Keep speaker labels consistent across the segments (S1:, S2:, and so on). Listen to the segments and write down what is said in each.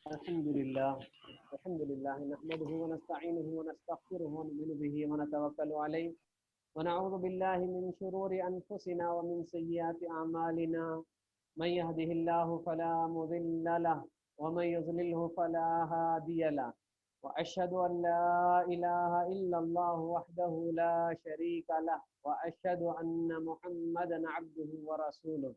S1: الحمد لله نحمده ونستعينه ونستغفره ونؤمن به ونتوكل عليه ونعوذ بالله من شرور أنفسنا ومن سيئات أعمالنا من يهده الله فلا مضل له ومن يضلله فلا هادي له وأشهد أن لا إله إلا الله وحده لا شريك له وأشهد أن محمدا عبده ورسوله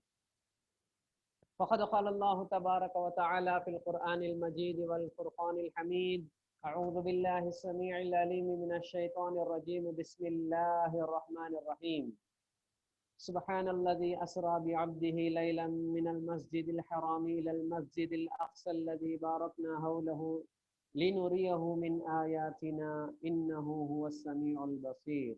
S1: فقد قال الله تبارك وتعالى في القرآن المجيد والفرقان الحميد أعوذ بالله السميع العليم من الشيطان الرجيم بسم الله الرحمن الرحيم سبحان الذي أسرى بعبده ليلا من المسجد الحرام إلى المسجد الأقصى الذي باركنا حوله لنريه من آياتنا إنه هو السميع البصير.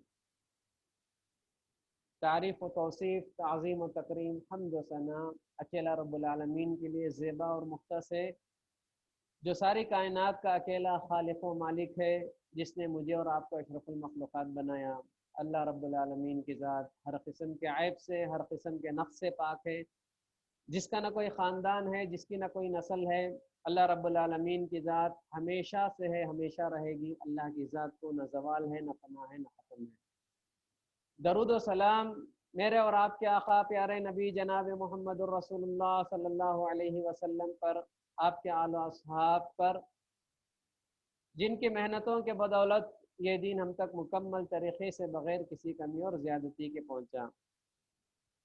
S1: تعریف و توصیف، تعظیم و تکریم، حمد و ثنا اکیلا رب العالمین کے لیے زیبا اور مختص ہے، جو ساری کائنات کا اکیلا خالق و مالک ہے، جس نے مجھے اور آپ کو اشرف المخلوقات بنایا۔ اللہ رب العالمین کی ذات ہر قسم کے عیب سے، ہر قسم کے نقص سے پاک ہے، جس کا نہ کوئی خاندان ہے، جس کی نہ کوئی نسل ہے۔ اللہ رب العالمین کی ذات ہمیشہ سے ہے، ہمیشہ رہے گی۔ اللہ کی ذات کو نہ زوال ہے، نہ فنا ہے، نہ ختم ہے۔ درود و سلام میرے اور آپ کے آقا پیارے نبی جناب محمد الرسول اللہ صلی اللہ علیہ وسلم پر، آپ کے آل و اصحاب پر، جن کی محنتوں کے بدولت یہ دین ہم تک مکمل طریقے سے بغیر کسی کمی اور زیادتی کے پہنچا۔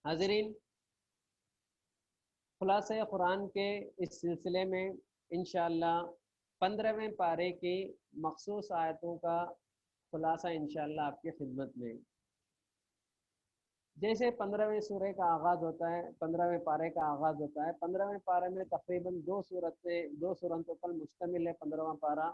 S1: حاضرین، خلاصہ قرآن کے اس سلسلے میں انشاءاللہ 15ویں پارے کی مخصوص آیتوں کا خلاصہ انشاءاللہ آپ کی خدمت میں۔ جیسے 15ویں سورہ کا آغاز ہوتا ہے، 15ویں پارے کا آغاز ہوتا ہے، 15ویں پارے میں تقریباً دو صورتوں پر مشتمل ہے 15واں پارہ۔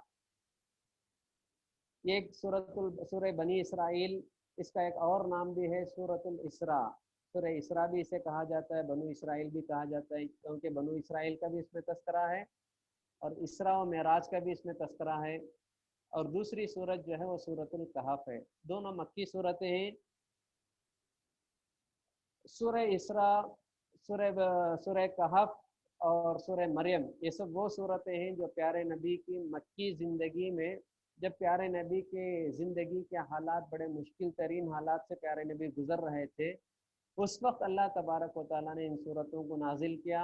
S1: یہ ایک سورہ بنی اسرائیل، اس کا ایک اور نام بھی ہے سورۃ الاسراء۔ سورہ اسراء بھی اسے کہا جاتا ہے، بنو اسرائیل بھی کہا جاتا ہے، کیونکہ بنو اسرائیل کا بھی اس میں تذکرہ ہے اور اسراء و معراج کا بھی اس میں تذکرہ ہے۔ اور دوسری سورت جو ہے وہ سورۃ الکہف ہے۔ دونوں مکی صورتیں ہیں۔ سورہ اسراء، سورہ کہف اور سورہ مریم، یہ سب وہ صورتیں ہیں جو پیارے نبی کی مکی زندگی میں، جب پیارے نبی کے زندگی کے حالات بڑے مشکل ترین حالات سے پیارے نبی گزر رہے تھے، اس وقت اللہ تبارک و تعالیٰ نے ان صورتوں کو نازل کیا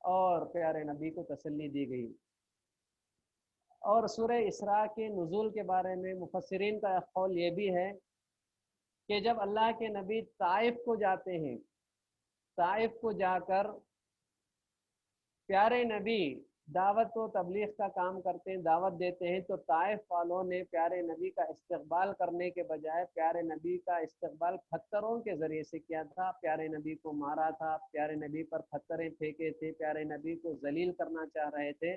S1: اور پیارے نبی کو تسلی دی گئی۔ اور سورہ اسراء کے نزول کے بارے میں مفسرین کا قول یہ بھی ہے کہ جب اللہ کے نبی طائف کو جاتے ہیں، طائف کو جا کر پیارے نبی دعوت و تبلیغ کا کام کرتے ہیں، دعوت دیتے ہیں، تو طائف والوں نے پیارے نبی کا استقبال کرنے کے بجائے پیارے نبی کا استقبال پتھروں کے ذریعے سے کیا تھا۔ پیارے نبی کو مارا تھا، پیارے نبی پر پتھریں پھینکے تھے، پیارے نبی کو ذلیل کرنا چاہ رہے تھے،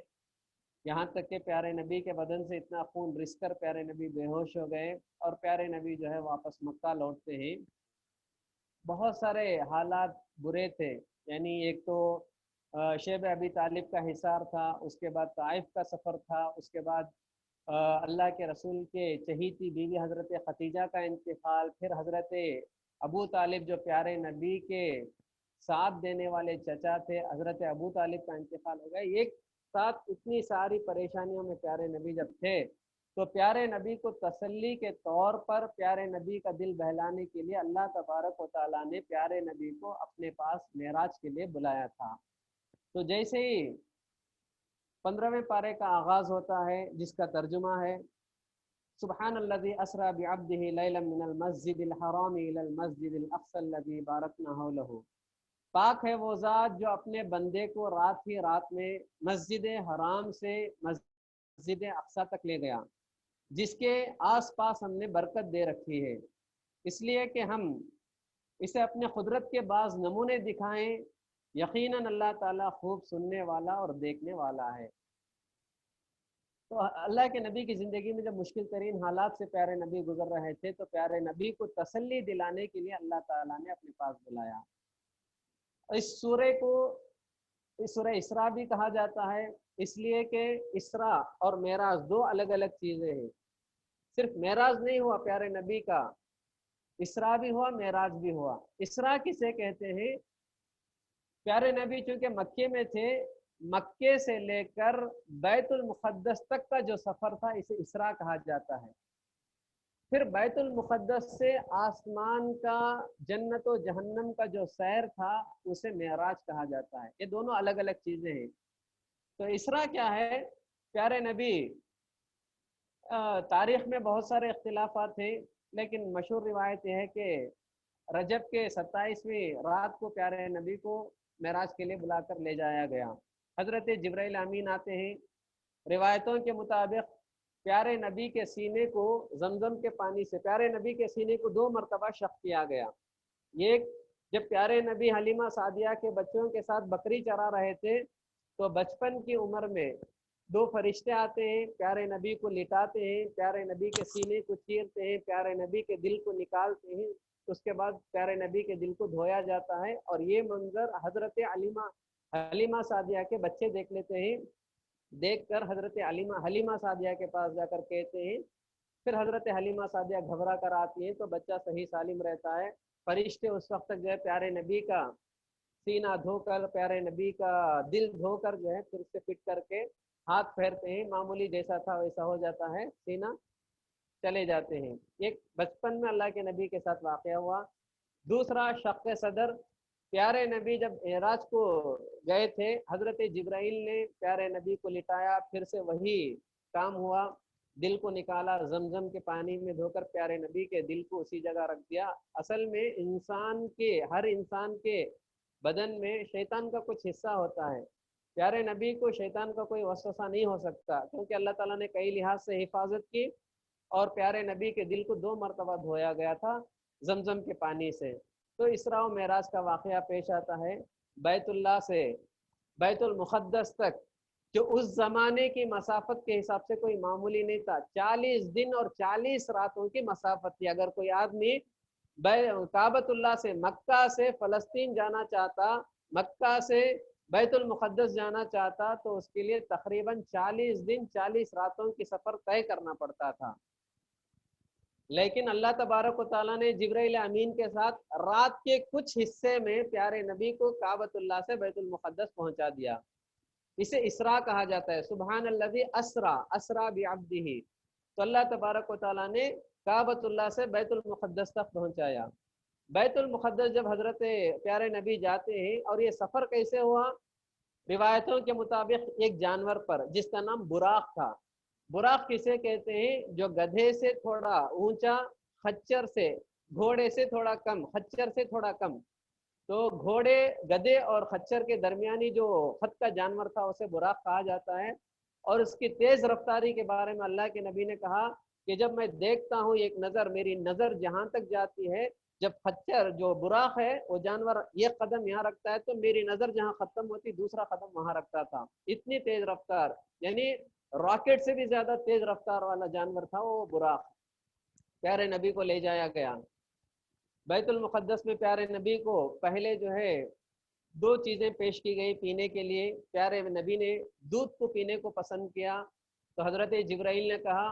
S1: یہاں تک کہ پیارے نبی کے بدن سے اتنا خون رس کر پیارے نبی بے ہوش ہو گئے اور پیارے نبی جو ہے واپس مکہ لوٹتے ہیں۔ بہت سارے حالات برے تھے، یعنی ایک تو شیب ابی طالب کا حصار تھا، اس کے بعد طائف کا سفر تھا، اس کے بعد اللہ کے رسول کے چہیتی بیوی حضرت ختیجہ کا انتقال، پھر حضرت ابو طالب جو پیارے نبی کے ساتھ دینے والے چچا تھے، حضرت ابو طالب کا انتقال ہو گیا۔ ایک ساتھ اتنی ساری پریشانیوں میں پیارے نبی جب تھے تو پیارے نبی کو تسلی کے طور پر، پیارے نبی کا دل بہلانے کے لیے اللہ تبارک و تعالیٰ نے پیارے نبی کو اپنے پاس معراج کے لیے بلایا تھا۔ تو جیسے ہی 15ویں پارے کا آغاز ہوتا ہے، جس کا ترجمہ ہے سبحان الذی اسری بعبدہ لیلا من المسجد الحرام الی المسجد الاقصی الذی بارکنا حولہ، پاک ہے وہ ذات جو اپنے بندے کو رات ہی رات میں مسجد حرام سے مسجد اقصی تک لے گیا، جس کے آس پاس ہم نے برکت دے رکھی ہے، اس لیے کہ ہم اسے اپنے قدرت کے بعض نمونے دکھائیں۔ یقیناً اللہ تعالیٰ خوب سننے والا اور دیکھنے والا ہے۔ تو اللہ کے نبی کی زندگی میں جب مشکل ترین حالات سے پیارے نبی گزر رہے تھے تو پیارے نبی کو تسلی دلانے کے لیے اللہ تعالیٰ نے اپنے پاس بلایا۔ اس سورہ کو سورہ اسراء بھی کہا جاتا ہے، اس لیے کہ اسراء اور معراج دو الگ الگ چیزیں ہیں۔ صرف معراج نہیں ہوا پیارے نبی کا، اسراء بھی ہوا، معراج بھی ہوا۔ اسراء کسے کہتے ہیں؟ پیارے نبی چونکہ مکے میں تھے मक्के से लेकर बैतुल मुक़द्दस तक का जो सफ़र था इसे इसरा कहा जाता है। फिर बैतुल मुक़द्दस से आसमान का, जन्नत और जहन्नम का जो सैर था उसे मेराज कहा जाता है। ये दोनों अलग अलग चीज़ें हैं। तो इसरा क्या है? प्यारे नबी, तारीख़ में बहुत सारे इख्तिलाफ़ात थे, लेकिन मशहूर रिवायत यह है कि रजब के 27वीं रात को प्यारे नबी को मेराज के लिए बुलाकर ले जाया गया। हज़रत जिब्राइल अमीन आते हैं। रिवायतों के मुताबिक प्यारे नबी के सीने को जमजम के पानी से, प्यारे नबी के सीने को 2 मरतबा शक किया गया। ये जब प्यारे नबी हलीमा सादिया के बच्चों के साथ बकरी चरा रहे थे, तो बचपन की उम्र में 2 फरिश्ते आते हैं, प्यारे नबी को लिटाते हैं, प्यारे नबी के सीने को चीरते हैं, प्यारे नबी के दिल को निकालते हैं। उसके बाद प्यारे नबी के दिल को धोया जाता है। और ये मंजर हजरत हलीमा सादिया के बच्चे देख लेते हैं। देखकर हजरत हलीमा सादिया के पास जाकर कहते हैं। फिर हजरत हलीमा सादिया घबरा कर आती हैं, तो बच्चा सही सालिम रहता है। फरिश्ते उस वक्त तक जो है प्यारे नबी का सीना धोकर, प्यारे नबी का दिल धोकर जो है फिर से फिट करके हाथ फेरते हैं, मामूली जैसा था वैसा हो जाता है सीना, चले जाते हैं। एक बचपन में अल्लाह के नबी के साथ वाक़या हुआ। दूसरा शक़ सदर, प्यारे नबी जब एराज को गए थे, हज़रत जिब्राइल ने प्यारे नबी को लिटाया, फिर से वही काम हुआ, दिल को निकाला, जमजम के पानी में धोकर प्यारे नबी के दिल को उसी जगह रख दिया। असल में हर इंसान के बदन में शैतान का कुछ हिस्सा होता है। प्यारे नबी को शैतान का कोई वसवसा नहीं हो सकता, क्योंकि अल्लाह ताला ने कई लिहाज से हिफाजत की। और प्यारे नबी के दिल को 2 मरतबा धोया गया था जमजम के पानी से। तो इसरा व मेराज का वाक़या पेश आता है। बैतुल्लाह से बैतुल मुक़द्दस तक, जो उस ज़माने की मसाफत के हिसाब से कोई मामूली नहीं था। 40 दिन और 40 रातों की मसाफत थी। अगर कोई आदमी काबतुल्लाह से, मक्का से फ़लस्तीन जाना चाहता, मक्का से बैतुल मुक़द्दस जाना चाहता, तो उसके लिए तकरीबन 40 दिन 40 रातों की सफ़र तय करना पड़ता था। लेकिन अल्लाह तबारक व तआला ने जिब्राइल अमीन के साथ रात के कुछ हिस्से में प्यारे नबी को काबतुल्लाह से बैतुल मुक़द्दस पहुंचा दिया। इसे इसरा कहा जाता है। सुबहानल्लज़ी असरा असरा बिअब्दिही। तो अल्लाह तबारक व तआला ने काबतुल्लाह से बैतुल मुक़द्दस तक पहुंचाया। बैतुल मुक़द्दस जब हजरत प्यारे नबी जाते हैं, और ये सफ़र कैसे हुआ? रिवायतों के मुताबिक एक जानवर पर, जिसका नाम बुराक था। बुराक किसे कहते हैं? जो गधे से थोड़ा ऊंचा, खच्चर से, घोड़े से थोड़ा कम, खच्चर से थोड़ा कम। तो घोड़े, गधे और खच्चर के दरमियानी जो खत का जानवर था उसे बुराक कहा जाता है। और उसकी तेज रफ्तारी के बारे में अल्लाह के नबी ने कहा कि जब मैं देखता हूँ एक नज़र, मेरी नज़र जहाँ तक जाती है, जब खच्चर जो बुराक है वो जानवर एक कदम यहाँ रखता है, तो मेरी नज़र जहाँ ख़त्म होती दूसरा कदम वहाँ रखता था। इतनी तेज रफ्तार, यानी रॉकेट से भी ज़्यादा तेज रफ्तार वाला जानवर था वो बुराक। प्यारे नबी को ले जाया गया बैतुल मुक़द्दस में। प्यारे नबी को पहले जो है 2 चीज़ें पेश की गई पीने के लिए। प्यारे नबी ने दूध को पीने को पसंद किया, तो हज़रत जिब्राइल ने कहा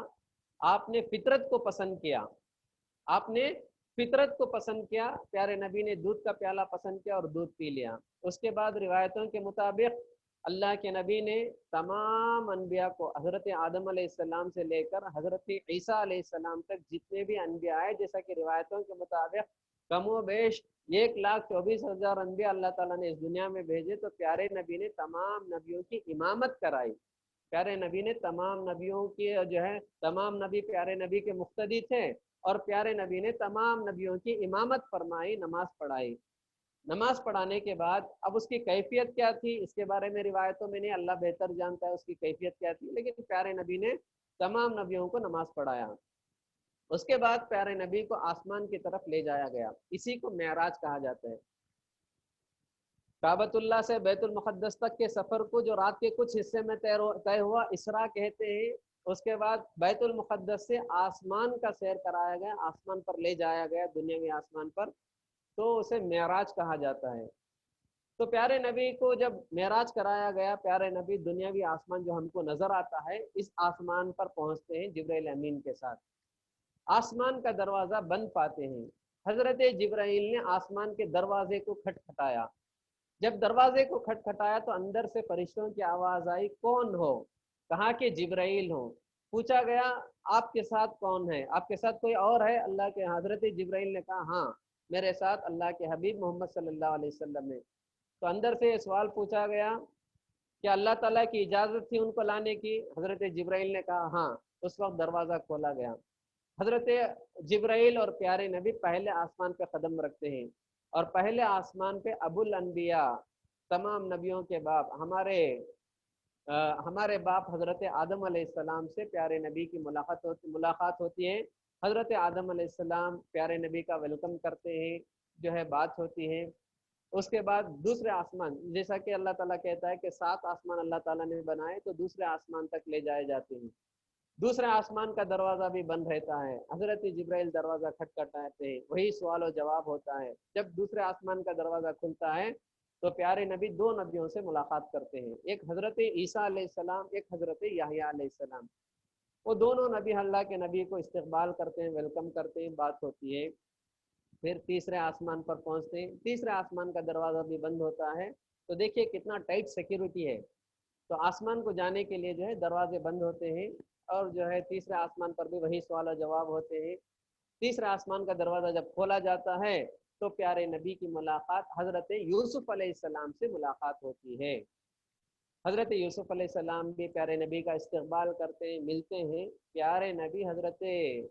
S1: आपने फितरत को पसंद किया, आपने फितरत को पसंद किया। प्यारे नबी ने दूध का प्याला पसंद किया और दूध पी लिया। उसके बाद रिवायतों के मुताबिक अल्लाह के नबी ने तमाम अनबिया को, हज़रत आदम अलैहिस्सलाम से लेकर हज़रत ईसा अलैहिस्सलाम तक जितने भी अनबिया आए, जैसा कि रिवायतों के मुताबिक कमो बेश 1,24,000 अनबिया अल्लाह ताला ने इस दुनिया में भेजे, तो प्यारे नबी ने तमाम नबियों की इमामत कराई। प्यारे नबी ने तमाम नबियों की जो है, तमाम नबी प्यारे नबी के मुक्तदी थे, और प्यारे नबी ने तमाम नबियों की इमामत फरमाई, नमाज पढ़ाई। नमाज पढ़ाने के बाद अब उसकी कैफियत क्या थी, इसके बारे में रिवायतों में नहीं, अल्लाह बेहतर जानता है उसकी कैफियत क्या थी, लेकिन प्यारे नबी ने तमाम नबियों को नमाज पढ़ाया। उसके बाद प्यारे नबी को आसमान की तरफ ले जाया गया। इसी को मेराज कहा जाता है। काबतुल्लाह से बैतुल मुक़द्दस तक के सफ़र को, जो रात के कुछ हिस्से में तय हुआ, इसरा कहते हैं। उसके बाद बैतुल मुक़द्दस से आसमान का सैर कराया गया, आसमान पर ले जाया गया, दुनियावी आसमान पर, तो उसे मेराज कहा जाता है। तो प्यारे नबी को जब मेराज कराया गया, प्यारे नबी दुनियावी आसमान जो हमको नजर आता है, इस आसमान पर पहुंचते हैं जिब्राइल अमीन के साथ। आसमान का दरवाजा बंद पाते हैं। हजरत जिब्राइल ने आसमान के दरवाजे को खटखटाया। जब दरवाजे को खटखटाया तो अंदर से फरिश्तों की आवाज आई, कौन हो? कहा कि जिब्राइल हो। पूछा गया आपके साथ कौन है, आपके साथ कोई और है? अल्लाह के हजरत जिब्राइल ने कहा हाँ, मेरे साथ अल्लाह के हबीब मोहम्मद सल्लल्लाहु अलैहि वसल्लम है। तो अंदर से ये सवाल पूछा गया कि अल्लाह ताला की इजाजत थी उनको लाने की? हजरत जिब्राइल ने कहा हाँ। उस वक्त दरवाजा खोला गया। हजरत जिब्राइल और प्यारे नबी पहले आसमान पे कदम रखते हैं, और पहले आसमान पे अबुल अनबिया, तमाम नबियों के बाप, हमारे बाप हजरत आदम अलैहिस्सलाम से प्यारे नबी की मुलाकात होती है। हजरत आदम अलैहिस्सलाम प्यारे नबी का वेलकम करते हैं, जो है बात होती है। उसके बाद दूसरे आसमान, जैसा कि अल्लाह ताला कहता है कि 7 आसमान अल्लाह ताला ने बनाए, तो दूसरे आसमान तक ले जाए जाते हैं। दूसरे आसमान का दरवाजा भी बंद रहता है, हजरत जिब्राइल दरवाजा खटखटाते हैं, वही सवाल और जवाब होता है। जब दूसरे आसमान का दरवाजा खुलता है तो प्यारे नबी 2 नबियों से मुलाकात करते हैं, एक हजरत ईसा अलैहिस्सलाम, एक हजरत याहया अलैहिस्सलाम। वो दोनों नबी अल्लाह के नबी को इस्तकबाल करते हैं, वेलकम करते हैं, बात होती है। फिर तीसरे आसमान पर पहुंचते हैं, तीसरे आसमान का दरवाजा भी बंद होता है। तो देखिए कितना टाइट सिक्योरिटी है। तो आसमान को जाने के लिए जो है दरवाजे बंद होते हैं, और जो है तीसरे आसमान पर भी वही सवाल और जवाब होते हैं। तीसरे आसमान का दरवाजा जब खोला जाता है तो प्यारे नबी की मुलाकात हजरत यूसुफ अलैहिस्सलाम से मुलाकात होती है। हजरत यूसुफ अलैहिस्सलाम भी प्यारे नबी का इस्तकबाल करते हैं, मिलते हैं। प्यारे नबी हजरत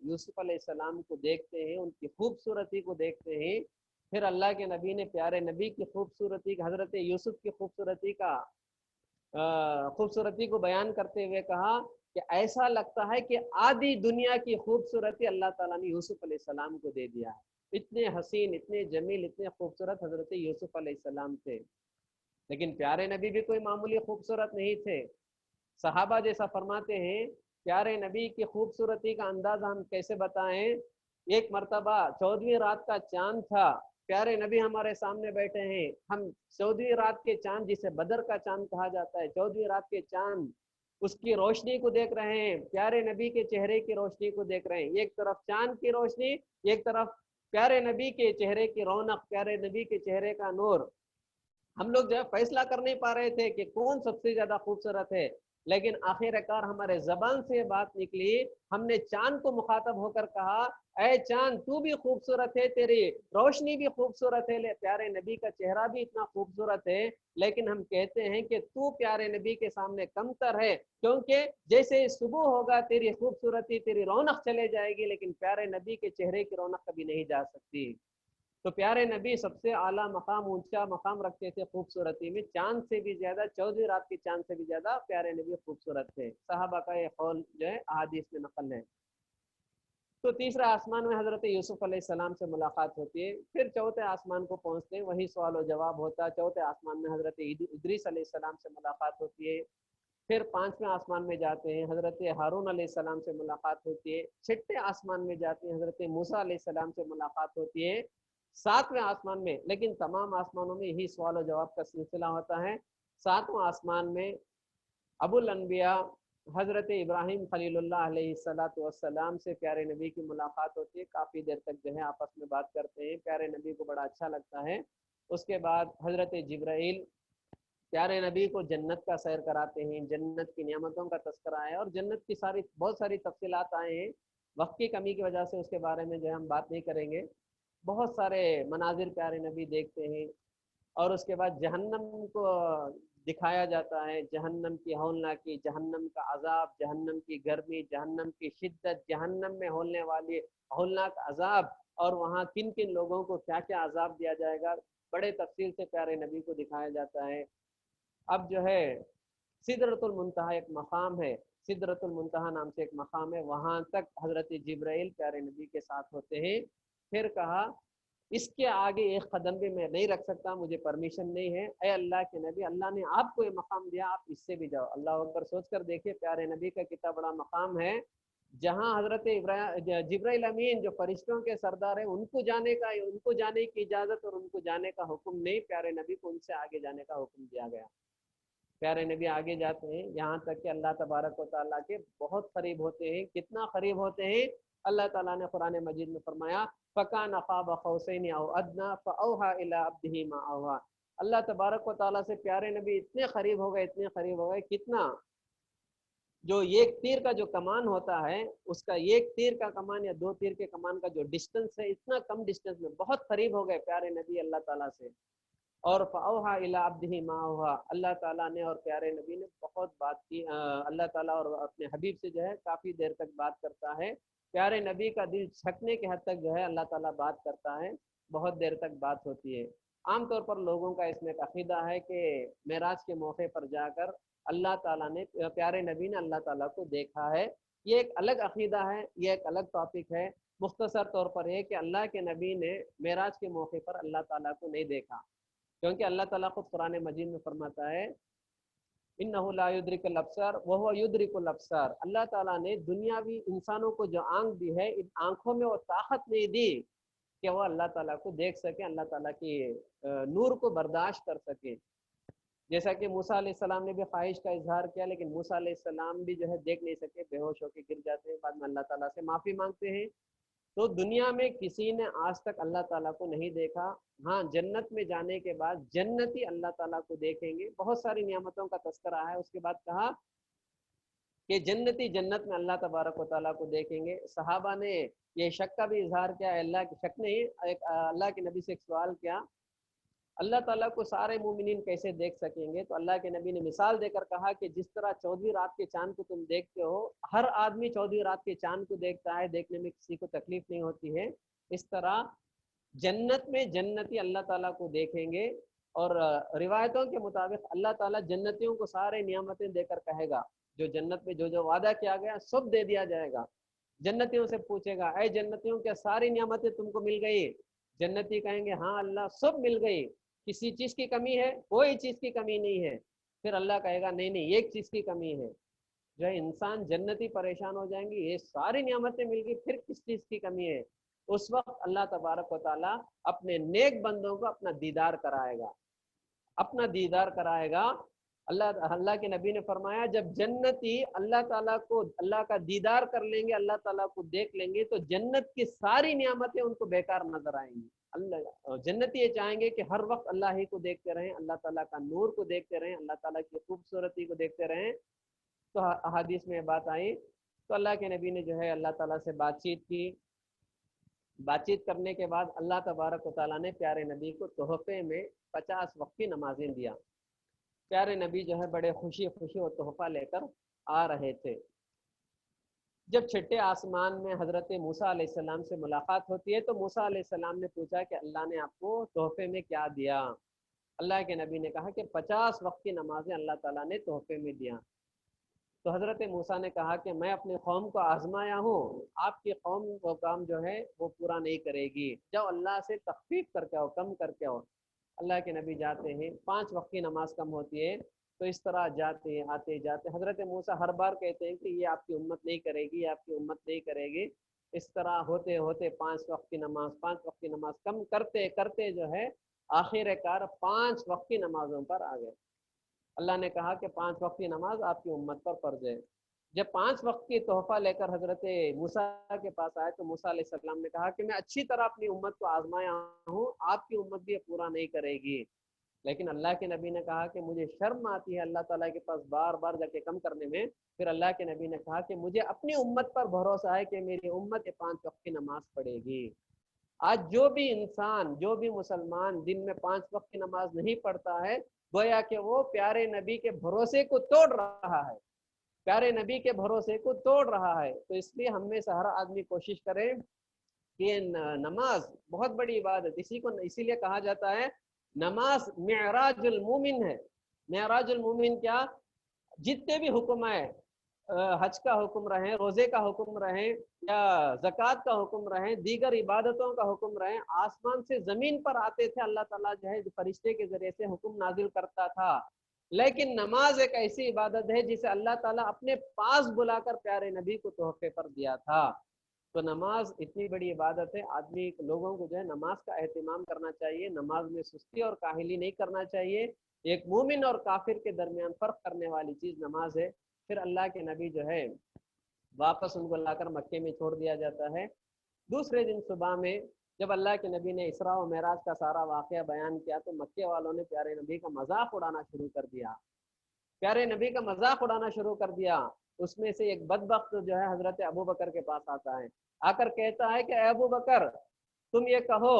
S1: यूसुफ अलैहिस्सलाम को देखते हैं, उनकी खूबसूरती को देखते हैं। फिर अल्लाह के नबी ने प्यारे नबी की खूबसूरती, हजरत यूसुफ की खूबसूरती को बयान करते हुए कहा कि ऐसा लगता है कि आधी दुनिया की खूबसूरती अल्लाह ताला ने यूसुफ अलैहिस्सलाम को दे दिया है। इतने हसीन, इतने जमील, इतने खूबसूरत हजरत यूसुफ अलैहिस्सलाम थे। लेकिन प्यारे नबी भी कोई मामूली खूबसूरत नहीं थे। सहाबा जैसा फरमाते हैं, प्यारे नबी की खूबसूरती का अंदाजा हम कैसे बताएं। एक मर्तबा 14वीं रात का चांद था, प्यारे नबी हमारे सामने बैठे हैं, हम 14वीं रात के चांद, जिसे बदर का चांद कहा जाता है, 14वीं रात के चांद, उसकी रोशनी को देख रहे हैं, प्यारे नबी के चेहरे की रोशनी को देख रहे हैं। एक तरफ चांद की रोशनी, एक तरफ प्यारे नबी के चेहरे की रौनक, प्यारे नबी के चेहरे का नूर। हम लोग जो है फैसला कर नहीं पा रहे थे कि कौन सबसे ज्यादा खूबसूरत है, लेकिन आखिरकार हमारे जबान से बात निकली। हमने चांद को मुखातब होकर कहा, ऐ चांद तू भी खूबसूरत है, तेरी रोशनी भी खूबसूरत है, प्यारे नबी का चेहरा भी इतना खूबसूरत है, लेकिन हम कहते हैं कि तू प्यारे नबी के सामने कमतर है, क्योंकि जैसे सुबह होगा तेरी खूबसूरती, तेरी रौनक चले जाएगी, लेकिन प्यारे नबी के चेहरे की रौनक कभी नहीं जा सकती। तो प्यारे नबी सबसे आला मकाम, ऊंचा मकाम रखते थे खूबसूरती में, चांद से भी ज्यादा, 14वीं रात के चांद से भी ज्यादा प्यारे नबी खूबसूरत थे। साहबा का ये कौल जो है अहादीस में नकल है। तो तीसरा आसमान में हजरत यूसुफ अलैहिस्सलाम से मुलाकात होती है। फिर चौथे आसमान को पहुंचते हैं, वही सवाल और जवाब होता है। चौथे आसमान में हजरत इदरीस अलैहिस्सलाम से मुलाकात होती है। फिर 5वें आसमान में जाते हैं, हजरत हारून अलैहिस्सलाम से मुलाकात होती है। 6ठे आसमान में जाते हैं, हजरत मूसा अलैहिस्सलाम से मुलाकात होती है। 7वें आसमान में, लेकिन तमाम आसमानों में यही सवाल और जवाब का सिलसिला होता है। 7वें आसमान में अबुल अनबिया हजरत इब्राहिम खलीलुल्लाह अलैहिस्सलाम से प्यारे नबी की मुलाकात होती है। काफ़ी देर तक जो है आपस में बात करते हैं, प्यारे नबी को बड़ा अच्छा लगता है। उसके बाद हजरत जिब्राइल प्यारे नबी को जन्नत का सैर कराते हैं, जन्नत की नियामतों का तस्करा है, और जन्नत की बहुत सारी तफसीलात आए हैं। वक्त की कमी की वजह से उसके बारे में जो है हम बात नहीं करेंगे। बहुत सारे मनाजिर प्यारे नबी देखते हैं। और उसके बाद जहन्नम को दिखाया जाता है, जहन्नम की हौलनाकी, जहन्नम का अजाब, जहन्नम की गर्मी, जहन्नम की शिद्दत, जहन्नम में होने वाली हौलनाक अजाब, और वहाँ किन किन लोगों को क्या क्या अजाब दिया जाएगा, बड़े तफसील से प्यारे नबी को दिखाया जाता है। अब जो है सिदरतुल मुंतहा एक मकाम है, सिदरतुल मुंतहा नाम से एक मकाम है, वहां तक हजरत जिब्राइल प्यारे नबी के साथ होते हैं। फिर कहा इसके आगे एक कदम भी मैं नहीं रख सकता, मुझे परमिशन नहीं है। ए अल्लाह के नबी, अल्लाह ने आपको ये मकाम दिया, आप इससे भी जाओ। अल्लाह अकबर। सोच कर देखिए प्यारे नबी का कितना बड़ा मकाम है, जहाँ हजरत जिब्राइल अमीन जो फरिश्तों के सरदार है, उनको जाने की इजाजत और उनको जाने का हुक्म नहीं, प्यारे नबी को उनसे आगे जाने का हुक्म दिया गया। प्यारे नबी आगे जाते हैं, यहाँ तक कि अल्लाह तबारक व तआला के बहुत करीब होते हैं। कितना करीब होते हैं, अल्लाह ताला ने कुरान मजीद में फरमाया, फ़कान क़ाब क़ौसैन औ अदना फ़अौहा इला अब्दिही मा औहा। अल्लाह तबारक व ताला से प्यारे नबी इतने करीब हो गए, इतने करीब हो गए, कितना, जो एक तीर का जो कमान होता है, उसका एक तीर का कमान या दो तीर के कमान का जो डिस्टेंस है, इतना कम डिस्टेंस में बहुत करीब हो गए प्यारे नबी अल्लाह ताला से। और फ़अौहा इला अब्दिही मा औहा, अल्लाह ताला ने और प्यारे नबी ने बहुत बात की। अल्लाह ताला और अपने हबीब से जो है काफ़ी देर तक बात करता है। प्यारे नबी का दिल छकने के हद तक जो है अल्लाह ताला बात करता है, बहुत देर तक बात होती है। आम तौर पर लोगों का इसमें एक अकीदा है कि मेराज के मौके पर जाकर अल्लाह ताला ने, प्यारे नबी ने अल्लाह ताला को देखा है। ये एक अलग अकीदा है, ये एक अलग टॉपिक है। मुख्तसर तौर पर यह कि अल्लाह के नबी ने मेराज के मौके पर अल्लाह ताला को नहीं देखा, क्योंकि अल्लाह ताला खुद कुरान मजीद में फरमाता है इन्नहु ला युद्रिकुल अब्सार व हुवा युद्रिकुल अब्सार। अल्लाह ताला ने दुनियावी इंसानों को जो आंख दी है, इन आंखों में वो ताकत नहीं दी कि वो अल्लाह ताला को देख सके, अल्लाह ताला की नूर को बर्दाश्त कर सके। जैसा कि मूसा अलैहिस्सलाम ने भी ख्वाहिश का इजहार किया, लेकिन मूसा अलैहिस्सलाम भी जो है देख नहीं सके, बेहोश होकर गिर जाते हैं, बाद में अल्लाह ताला से माफ़ी मांगते हैं। तो दुनिया में किसी ने आज तक अल्लाह ताला को नहीं देखा। हाँ, जन्नत में जाने के बाद जन्नती अल्लाह ताला को देखेंगे। बहुत सारी नियामतों का तस्करा है। उसके बाद कहा कि जन्नती जन्नत में अल्लाह तबारक व तआला को देखेंगे। सहाबा ने ये शक का भी इजहार किया, अल्लाह के शक नहीं, एक अल्लाह के नबी से एक सवाल किया, अल्लाह ताला को सारे मोमिनीन कैसे देख सकेंगे? तो अल्लाह के नबी ने मिसाल देकर कहा कि जिस तरह 14वीं रात के चांद को तुम देखते हो, हर आदमी 14वीं रात के चांद को देखता है, देखने में किसी को तकलीफ नहीं होती है, इस तरह जन्नत में जन्नती अल्लाह ताला को देखेंगे। और रिवायतों के मुताबिक अल्लाह ताला जन्नतियों को सारे नियामतें देकर कहेगा, जो जन्नत में जो जो वादा किया गया सब दे दिया जाएगा। जन्नतियों से पूछेगा, ऐ जन्नतियों क्या सारी नियामतें तुमको मिल गई? जन्नती कहेंगे हाँ अल्लाह सब मिल गई, किसी चीज़ की कमी है? कोई चीज़ की कमी नहीं है। फिर अल्लाह कहेगा नहीं नहीं, एक चीज़ की कमी है। जो है इंसान जन्नती परेशान हो जाएंगे, ये सारी नियामतें मिल गई, फिर किस चीज़ की कमी है? उस वक्त अल्लाह तबारक व तआला अपने नेक बंदों को अपना दीदार कराएगा, अपना दीदार कराएगा। अल्लाह अल्लाह के नबी ने फरमाया, जब जन्नती अल्लाह ताला को, अल्लाह का दीदार कर लेंगे, अल्लाह ताला को देख लेंगे, तो जन्नत की सारी नियामतें उनको बेकार नजर आएंगी। अल्लाह जन्नती ये चाहेंगे कि हर वक्त अल्लाह ही को देखते रहें, अल्लाह ताला का नूर को देखते रहें, अल्लाह ताला की खूबसूरती को देखते रहें। तो अहादीस में बात आई, तो अल्लाह के नबी ने जो है अल्लाह ताला से बातचीत की। बातचीत करने के बाद अल्लाह तबारक व तआला ने प्यारे नबी को तोहफे में 50 वक्त की नमाजें दिया। प्यारे नबी जो है बड़े खुशी खुशी वो तोहफा लेकर आ रहे थे। जब छठे आसमान में हज़रत मूसा अलैहिस्सलाम से मुलाकात होती है, तो मूसा अलैहिस्सलाम ने पूछा कि अल्लाह ने आपको तोहफे में क्या दिया? अल्लाह के नबी ने कहा कि 50 वक्त की नमाजें अल्लाह ताला ने तोहफे में दिया। तो हज़रत मूसा ने कहा कि मैं अपनी कौम को आजमाया हूँ, आपकी कौम वो काम जो है वो पूरा नहीं करेगी, जाओ अल्लाह से तखफीफ करके आओ, कम करके आओ। अल्लाह के नबी जाते हैं, 5 वक्त की नमाज कम होती है, तो इस तरह जाते आते जाते हज़रत मूसा हर बार कहते हैं कि ये आपकी उम्मत नहीं करेगी, ये आपकी उम्मत नहीं करेगी। इस तरह होते होते 5 वक्त की नमाज, 5 वक्त की नमाज कम करते करते जो है आखिरकार 5 वक्त की नमाजों पर आ गए। अल्लाह ने कहा कि 5 वक्त की नमाज आपकी उम्मत पर फर्ज है। जब 5 वक्त की तोहफा लेकर हजरत मूसा के पास आए, तो मूसा अलैहिस्सलाम ने कहा कि मैं अच्छी तरह अपनी उम्मत को आजमाया हूँ, आपकी उम्मत भी पूरा नहीं करेगी। लेकिन अल्लाह के नबी ने कहा कि मुझे शर्म आती है अल्लाह ताला के पास बार बार जाके कम करने में। फिर अल्लाह के नबी ने कहा कि मुझे अपनी उम्मत पर भरोसा है कि मेरी उम्मत 5 वक्त की नमाज पढ़ेगी। आज जो भी इंसान, जो भी मुसलमान दिन में 5 वक्त की नमाज नहीं पढ़ता है, गोया कि वो प्यारे नबी के भरोसे को तोड़ रहा है, प्यारे नबी के भरोसे को तोड़ रहा है। तो इसलिए हम में से हर आदमी कोशिश करे कि नमाज बहुत बड़ी इबादत, इसी को इसीलिए कहा जाता है नमाज मिअराजुल मोमिन है। मिअराजुल मोमिन क्या? जितने भी हुक्म आए, हज का हुक्म रहे, रोजे का हुक्म रहे, या ज़कात का हुक्म रहे, दीगर इबादतों का हुक्म रहे, आसमान से जमीन पर आते थे, अल्लाह ताला जो है फरिश्ते के जरिए से हुक्म नाजिल करता था। लेकिन नमाज एक ऐसी इबादत है जिसे अल्लाह ताला अपने पास बुलाकर प्यारे नबी को तोहफे पर दिया था। तो नमाज इतनी बड़ी इबादत है, आदमी लोगों को जो है नमाज का एहतमाम करना चाहिए, नमाज में सुस्ती और काहिली नहीं करना चाहिए। एक मोमिन और काफिर के दरमियान फर्क करने वाली चीज नमाज है। फिर अल्लाह के नबी जो है वापस उनको लाकर मक्के में छोड़ दिया जाता है। दूसरे दिन सुबह में جب اللہ کے نبی نے اسراء و معراج کا سارا واقعہ بیان کیا تو مکے والوں نے پیارے نبی کا مذاق اڑانا شروع کر دیا، پیارے نبی کا مذاق اڑانا شروع کر دیا۔ اس میں سے ایک بدبخت جو ہے حضرت ابو بکر کے پاس آتا ہے، آ کر کہتا ہے کہ اے ابو بکر تم یہ کہو،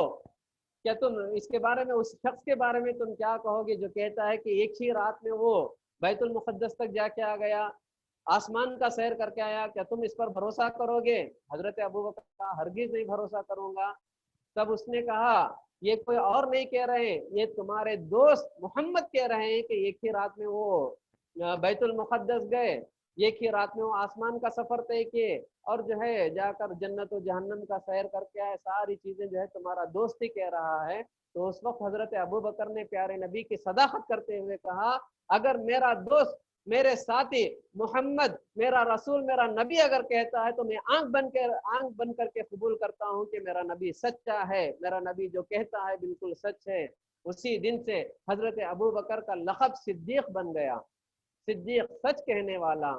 S1: کیا تم اس کے بارے میں، اس شخص کے بارے میں تم کیا کہو گے جو کہتا ہے کہ ایک ہی رات میں وہ بیت المقدس تک جا کے آ گیا، آسمان کا سیر کر کے آیا، کیا تم اس پر بھروسہ کرو گے؟ حضرت ابو بکر کہا ہرگز نہیں بھروسہ کروں گا۔ تب اس نے کہا یہ کوئی اور نہیں کہہ رہے ہیں، یہ تمہارے دوست محمد کہہ رہے ہیں کہ ایک ہی رات میں وہ بیت المقدس گئے، ایک ہی رات میں وہ آسمان کا سفر طے کیے، اور جو ہے جا کر جنت و جہنم کا سیر کر کے آئے، ساری چیزیں جو ہے تمہارا دوست ہی کہہ رہا ہے۔ تو اس وقت حضرت ابو بکر نے پیارے نبی کی صداقت کرتے ہوئے کہا اگر میرا دوست، میرے ساتھی محمد، میرا رسول، میرا نبی اگر کہتا ہے تو میں آنکھ بن کر کے قبول کرتا ہوں کہ میرا نبی سچا ہے، میرا نبی جو کہتا ہے بالکل سچ ہے۔ اسی دن سے حضرت ابو بکر کا لقب صدیق بن گیا، صدیق سچ کہنے والا۔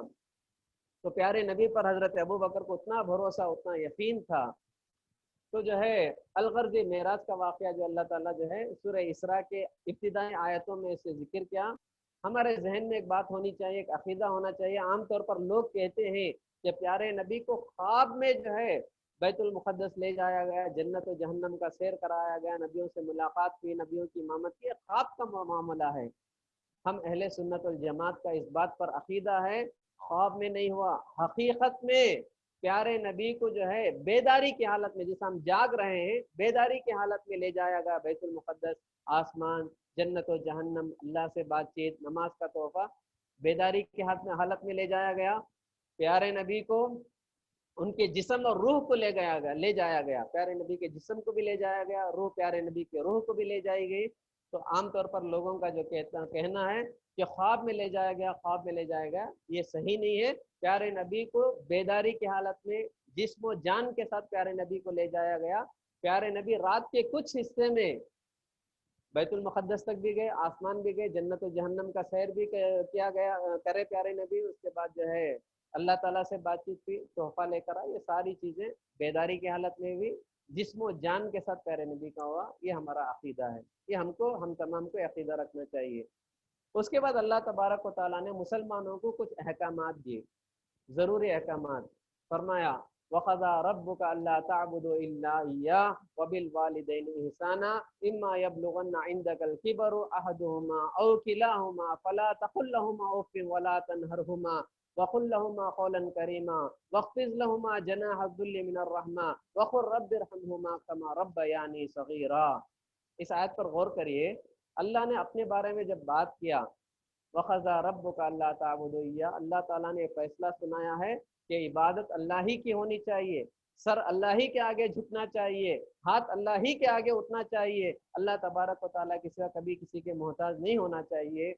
S1: تو پیارے نبی پر حضرت ابو بکر کو اتنا بھروسہ، اتنا یقین تھا۔ تو جو ہے الغرض معراج کا واقعہ جو اللہ تعالیٰ جو ہے سورہ اسراء کے ابتدائی آیتوں میں اسے ذکر کیا، ہمارے ذہن میں ایک بات ہونی چاہیے، ایک عقیدہ ہونا چاہیے۔ عام طور پر لوگ کہتے ہیں کہ پیارے نبی کو خواب میں جو ہے بیت المقدس لے جایا گیا، جنت و جہنم کا سیر کرایا گیا، نبیوں سے ملاقات کی، نبیوں کی امامت کی، خواب کا معاملہ ہے۔ ہم اہل سنت والجماعت کا اس بات پر عقیدہ ہے خواب میں نہیں ہوا، حقیقت میں پیارے نبی کو جو ہے بیداری کی حالت میں، جیسے ہم جاگ رہے ہیں بیداری کی حالت میں لے جایا گیا بیت المقدس، آسمان، جنت و جہنم، اللہ سے بات چیت، نماز کا تحفہ، بیداری کی حالت میں لے جایا گیا۔ پیارے نبی کو ان کے جسم اور روح کو لے جایا گیا، پیارے نبی کے جسم کو بھی لے جایا گیا، روح پیارے نبی کے روح کو بھی لے جائی گئی۔ تو عام طور پر لوگوں کا جو کہنا ہے کہ خواب میں لے جایا گیا، خواب میں لے جایا گیا، یہ صحیح نہیں ہے۔ پیارے نبی کو بیداری کی حالت میں جسم و جان کے ساتھ پیارے نبی کو لے جایا گیا۔ پیارے نبی رات کے کچھ حصے میں بیت المقدس تک بھی گئے، آسمان بھی گئے، جنت و جہنم کا سیر بھی کیا گیا، کرے پیارے نبی۔ اس کے بعد جو ہے اللہ تعالیٰ سے بات چیت کی، تحفہ لے کر آئے، یہ ساری چیزیں بیداری کی حالت میں بھی جسم و جان کے ساتھ پیارے نبی کا ہوا۔ یہ ہمارا عقیدہ ہے، یہ ہم تمام کو عقیدہ رکھنا چاہیے۔ اس کے بعد اللہ تبارک و تعالیٰ نے مسلمانوں کو کچھ احکامات دیے، ضروری احکامات۔ فرمایا وَقَضَىٰ رَبُّكَ أَلَّا تَعْبُدُوا إِلَّا إِيَّاهُ وَبِالْوَالِدَيْنِ إِحْسَانًا إِمَّا يَبْلُغَنَّ عِندَكَ الْكِبَرُ أَحَدُهُمَا أَوْ كِلَاهُمَا فَلَا تَقُل لَّهُمَا أُفٍّ وَلَا تَنْهَرْهُمَا وَقُل لَّهُمَا قَوْلًا كَرِيمًا وَاخْفِضْ لَهُمَا جَنَاحَ الذُّلِّ مِنَ الرَّحْمَةِ وَقُل رَّبِّ ارْحَمْهُمَا كَمَا رَبَّيَانِي صَغِيرًا۔ اس آیت پر غور کریے، اللہ نے اپنے بارے میں جب بات کیا وَقَضَىٰ رَبُّكَ أَلَّا تَعْبُدُوا إِيَّاهُ، اللہ تعالیٰ نے فیصلہ سنایا ہے کہ عبادت اللہ ہی کی ہونی چاہیے، سر اللہ ہی کے آگے جھکنا چاہیے، ہاتھ اللہ ہی کے آگے اٹھنا چاہیے، اللہ تبارک و تعالیٰ کے سوا کبھی کسی کے محتاج نہیں ہونا چاہیے،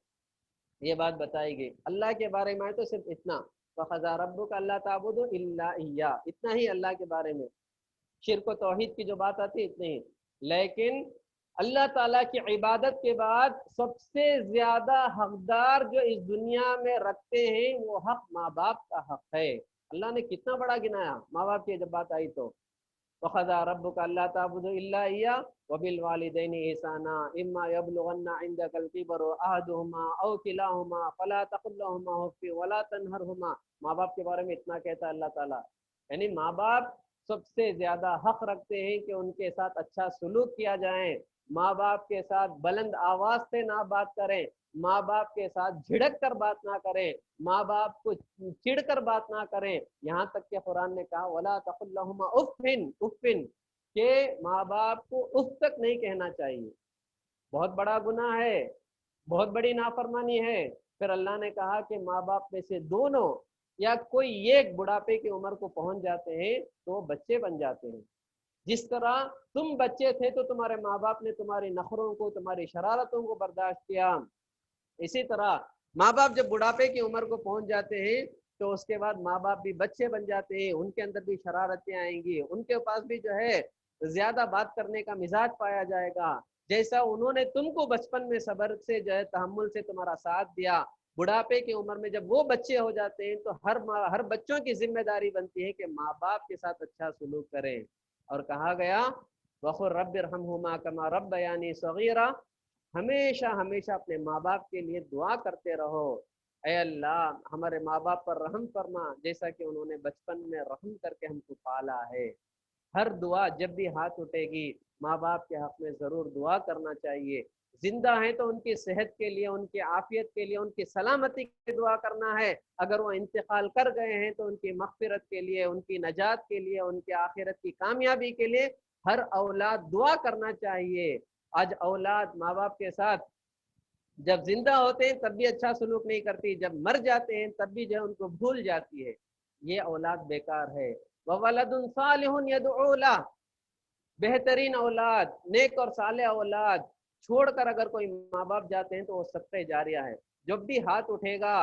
S1: یہ بات بتائی گئی۔ اللہ کے بارے میں تو صرف اتنا، وَقَضَىٰ رَبُّكَ أَلَّا تَعْبُدُوا إِلَّا إِيَّاهُ، اتنا ہی اللہ کے بارے میں۔ شرک و توحید کی جو بات آتی ہے اتنے ہی، لیکن اللہ تعالیٰ کی عبادت کے بعد سب سے زیادہ حقدار جو اس دنیا میں رکھتے ہیں وہ حق ماں باپ کا حق ہے۔ اللہ نے کتنا بڑا گنایا ماں باپ کی جب بات آئی تو، وَقَضَىٰ رَبُّكَ أَلَّا تَعْبُدُوا إِلَّا إِيَّاهُ وَبِالْوَالِدَيْنِ إِحْسَانًا إِمَّا يَبْلُغَنَّ عِندَكَ الْكِبَرُ أَحَدُهُمَا أَوْ كِلَاهُمَا فَلَا تَقُل لَّهُمَا أُفٍّ وَلَا تَنْهَرْهُمَا۔ ماں باپ کے بارے میں اتنا کہتا ہے اللہ تعالیٰ، یعنی ماں باپ سب سے زیادہ حق رکھتے ہیں کہ ان کے ساتھ اچھا سلوک کیا جائے، ماں باپ کے ساتھ بلند آواز سے نہ بات کریں، ماں باپ کے ساتھ جھڑک کر بات نہ کریں، ماں باپ کو چڑ کر بات نہ کریں، یہاں تک کہ قرآن نے کہا وَلَا تَقُل لَّهُمَا أُفٍّ کہ ماں باپ کو اف تک نہیں کہنا چاہیے، بہت بڑا گناہ ہے، بہت بڑی نافرمانی ہے۔ پھر اللہ نے کہا کہ ماں باپ میں سے دونوں یا کوئی ایک بڑھاپے کی عمر کو پہنچ جاتے ہیں تو وہ بچے بن جاتے ہیں۔ جس طرح تم بچے تھے تو تمہارے ماں باپ نے تمہاری نخروں کو، تمہاری شرارتوں کو برداشت کیا، اسی طرح ماں باپ جب بڑھاپے کی عمر کو پہنچ جاتے ہیں تو اس کے بعد ماں باپ بھی بچے بن جاتے ہیں، ان کے اندر بھی شرارتیں آئیں گی، ان کے پاس بھی جو ہے زیادہ بات کرنے کا مزاج پایا جائے گا۔ جیسا انہوں نے تم کو بچپن میں صبر سے جو ہے تحمل سے تمہارا ساتھ دیا، بڑھاپے کی عمر میں جب وہ بچے ہو جاتے ہیں تو ہر بچوں کی ذمہ داری بنتی ہے کہ ماں باپ کے ساتھ اچھا سلوک کریں۔ اور کہا گیا वक़ुल रब्बिरहमहुमा कमा रब्बयानी सगीरा, हमेशा हमेशा अपने माँ बाप के लिए दुआ करते रहो, ऐ अल्लाह हमारे माँ बाप पर रहम फरमा जैसा कि उन्होंने बचपन में रहम करके हमको पाला है। हर दुआ जब भी हाथ उठेगी माँ बाप के हक में ज़रूर दुआ करना चाहिए। जिंदा हैं तो उनकी सेहत के लिए, उनकी आफियत के लिए, उनकी सलामती के लिए दुआ करना है। अगर वो इंतकाल कर गए हैं तो उनकी मग़फ़िरत के लिए, उनकी नजात के लिए, उनकी आखिरत की कामयाबी के लिए हर औलाद दुआ करना चाहिए। आज औलाद माँ बाप के साथ जब जिंदा होते हैं तब भी अच्छा सलूक नहीं करती, जब मर जाते हैं तब भी जो है उनको भूल जाती है। ये औलाद बेकार है। ववलदुन सालिहुन यदउ लह, बेहतरीन औलाद, नेक और साले औलाद छोड़कर अगर कोई माँ बाप जाते हैं तो वो सदक़े जारिया है। जब भी हाथ उठेगा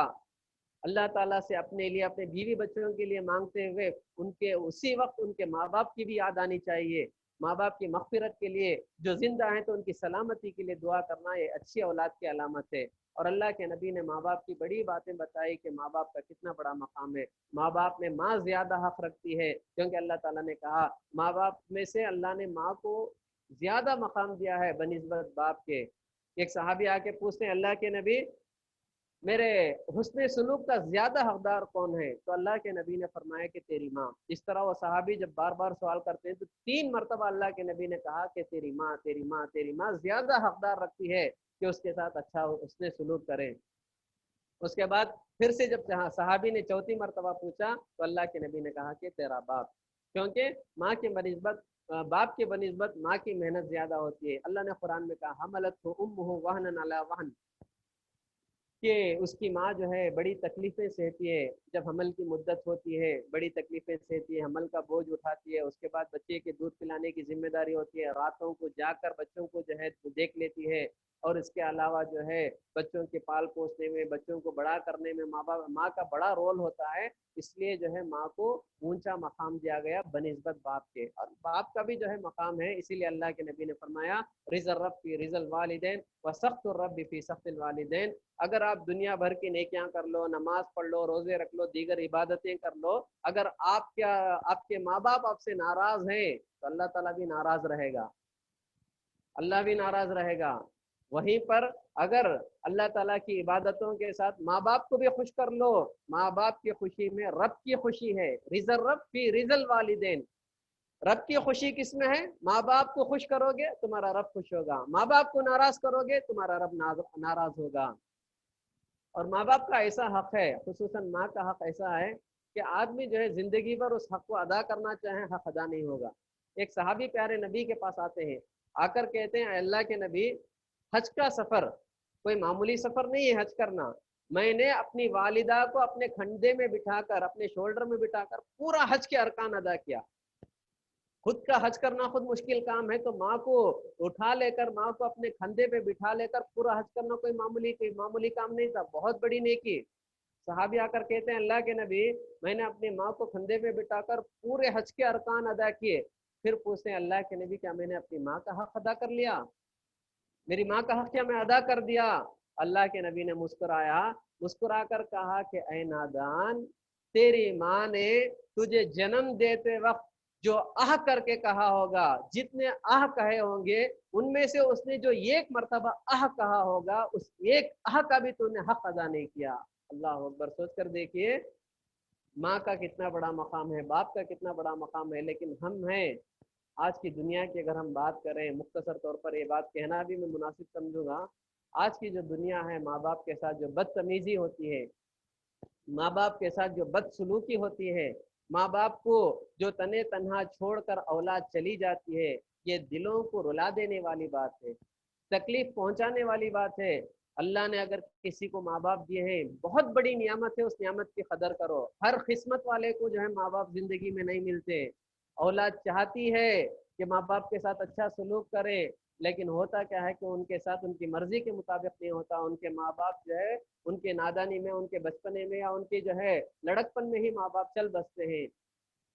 S1: अल्लाह ताला से अपने लिए, अपने बीवी बच्चों के लिए मांगते हुए उनके उसी वक्त उनके माँ बाप की भी याद आनी चाहिए। माँ बाप की मग़फ़िरत के लिए, जो जिंदा हैं तो उनकी सलामती के लिए दुआ करना ये अच्छी औलाद की अलामत है। और अल्लाह के नबी ने माँ बाप की बड़ी बातें बताई कि माँ बाप का कितना बड़ा मकाम है। माँ बाप में माँ ज़्यादा हक़ रखती है, क्योंकि अल्लाह ताला ने कहा माँ बाप में से अल्लाह ने माँ को ज़्यादा मकाम दिया है बनिस्बत बाप के। एक सहाबी आके पूछते हैं अल्लाह के नबी, मेरे हुस्न सलूक का ज्यादा हकदार कौन है? तो अल्लाह के नबी ने फरमाया कि तेरी माँ। इस तरह वो सहाबी जब बार बार सवाल करते हैं तो 3 मरतबा अल्लाह के नबी ने कहा कि तेरी माँ, तेरी माँ, तेरी माँ ज्यादा हकदार रखती है कि उसके साथ अच्छा हुस्न सलूक करें। उसके बाद फिर से जब सहाबी ने चौथी मरतबा पूछा तो अल्लाह के नबी ने कहा कि तेरा बाप, क्योंकि माँ के बनिस्बत बाप के बनिस्बत माँ की मेहनत ज्यादा होती है। अल्लाह ने कुरान में कहा हमलत हो उम्मुहु वहनन अला वहन, कि उसकी माँ जो है बड़ी तकलीफ़ें सहती है। जब हमल की मुद्दत होती है बड़ी तकलीफ़ें सहती है, हमल का बोझ उठाती है। उसके बाद बच्चे के दूध पिलाने की जिम्मेदारी होती है, रातों को जाकर बच्चों को जो है देख लेती है। और इसके अलावा जो है बच्चों के पाल पोसने में, बच्चों को बड़ा करने में माँ का बड़ा रोल होता है। इसलिए जो है माँ को ऊंचा मकाम दिया गया बनिस्बत बाप के। और बाप का भी जो है मकाम है, इसीलिए अल्लाह के नबी ने फरमाया रिज़ल रब फी रिज़ल वालिदैन व सख्तुर रब फी सख्तिल वालिदैन। अगर आप दुनिया भर की नेकियां कर लो, नमाज पढ़ लो, रोजे रख लो, दीगर इबादतें कर लो, अगर आपके माँ बाप आपसे नाराज हैं तो अल्लाह ताला भी नाराज रहेगा, अल्लाह भी नाराज रहेगा। वहीं पर अगर अल्लाह ताला की इबादतों के साथ माँ बाप को भी खुश कर लो, माँ बाप की खुशी में रब की खुशी है। रिजल रब फी रिजल वालिदैन, रब की खुशी किसमें है? माँ बाप को खुश करोगे तुम्हारा रब खुश होगा, माँ बाप को नाराज करोगे तुम्हारा रब नाराज होगा। और माँ बाप का ऐसा हक है, खुसूसन माँ का हक ऐसा है कि आदमी जो है जिंदगी भर उस हक को अदा करना चाहे हक अदा नहीं होगा। एक सहाबी प्यारे नबी के पास आते हैं, आकर कहते हैं अल्लाह के नबी, हज का सफर कोई मामूली सफर नहीं है। हज करना, मैंने अपनी वालिदा को अपने कंधे में बिठाकर, अपने शोल्डर में बिठाकर पूरा हज के अरकान अदा किया। खुद का हज करना खुद मुश्किल काम है, तो माँ को उठा लेकर, माँ को अपने कंधे पे बिठा लेकर पूरा हज करना कोई मामूली काम नहीं था, बहुत बड़ी नेकी। सहाबी आकर कहते हैं अल्लाह के नबी, मैंने अपनी माँ को कंधे पे बिठाकर पूरे हज के अरकान अदा किए। फिर पूछते हैं अल्लाह के नबी, क्या मैंने अपनी माँ का हक अदा कर लिया? मेरी माँ का हक क्या मैं अदा कर दिया? अल्लाह के नबी ने मुस्कुराया, मुस्कुराकर कहा कि ऐ नादान, तेरी माँ ने तुझे जन्म देते वक्त जो आह करके कहा होगा, जितने आह कहे होंगे उनमें से उसने जो एक मर्तबा आह कहा होगा, उस एक आह का भी तूने हक अदा नहीं किया। अल्लाह अकबर। सोच कर देखिए माँ का कितना बड़ा मकाम है, बाप का कितना बड़ा मकाम है। लेकिन हम हैं आज की दुनिया की, अगर हम बात करें मुख्तसर तौर पर, ये बात कहना भी मैं मुनासिब समझूंगा, आज की जो दुनिया है माँ बाप के साथ जो बदतमीजी होती है, माँ बाप के साथ जो बदसलूकी होती है, माँ बाप को जो तने तन्हा छोड़कर औलाद चली जाती है, ये दिलों को रुला देने वाली बात है, तकलीफ पहुंचाने वाली बात है। अल्लाह ने अगर किसी को माँ बाप दिए हैं, बहुत बड़ी नियामत है, उस नियामत की कदर करो। हर किस्मत वाले को जो है माँ बाप जिंदगी में नहीं मिलते। औलाद चाहती है कि माँ बाप के साथ अच्छा सलूक करे, लेकिन होता क्या है कि उनके साथ उनकी मर्जी के मुताबिक नहीं होता। उनके माँ बाप जो है उनके नादानी में, उनके बचपने में या उनके जो है लड़कपन में ही माँ बाप चल बसते हैं।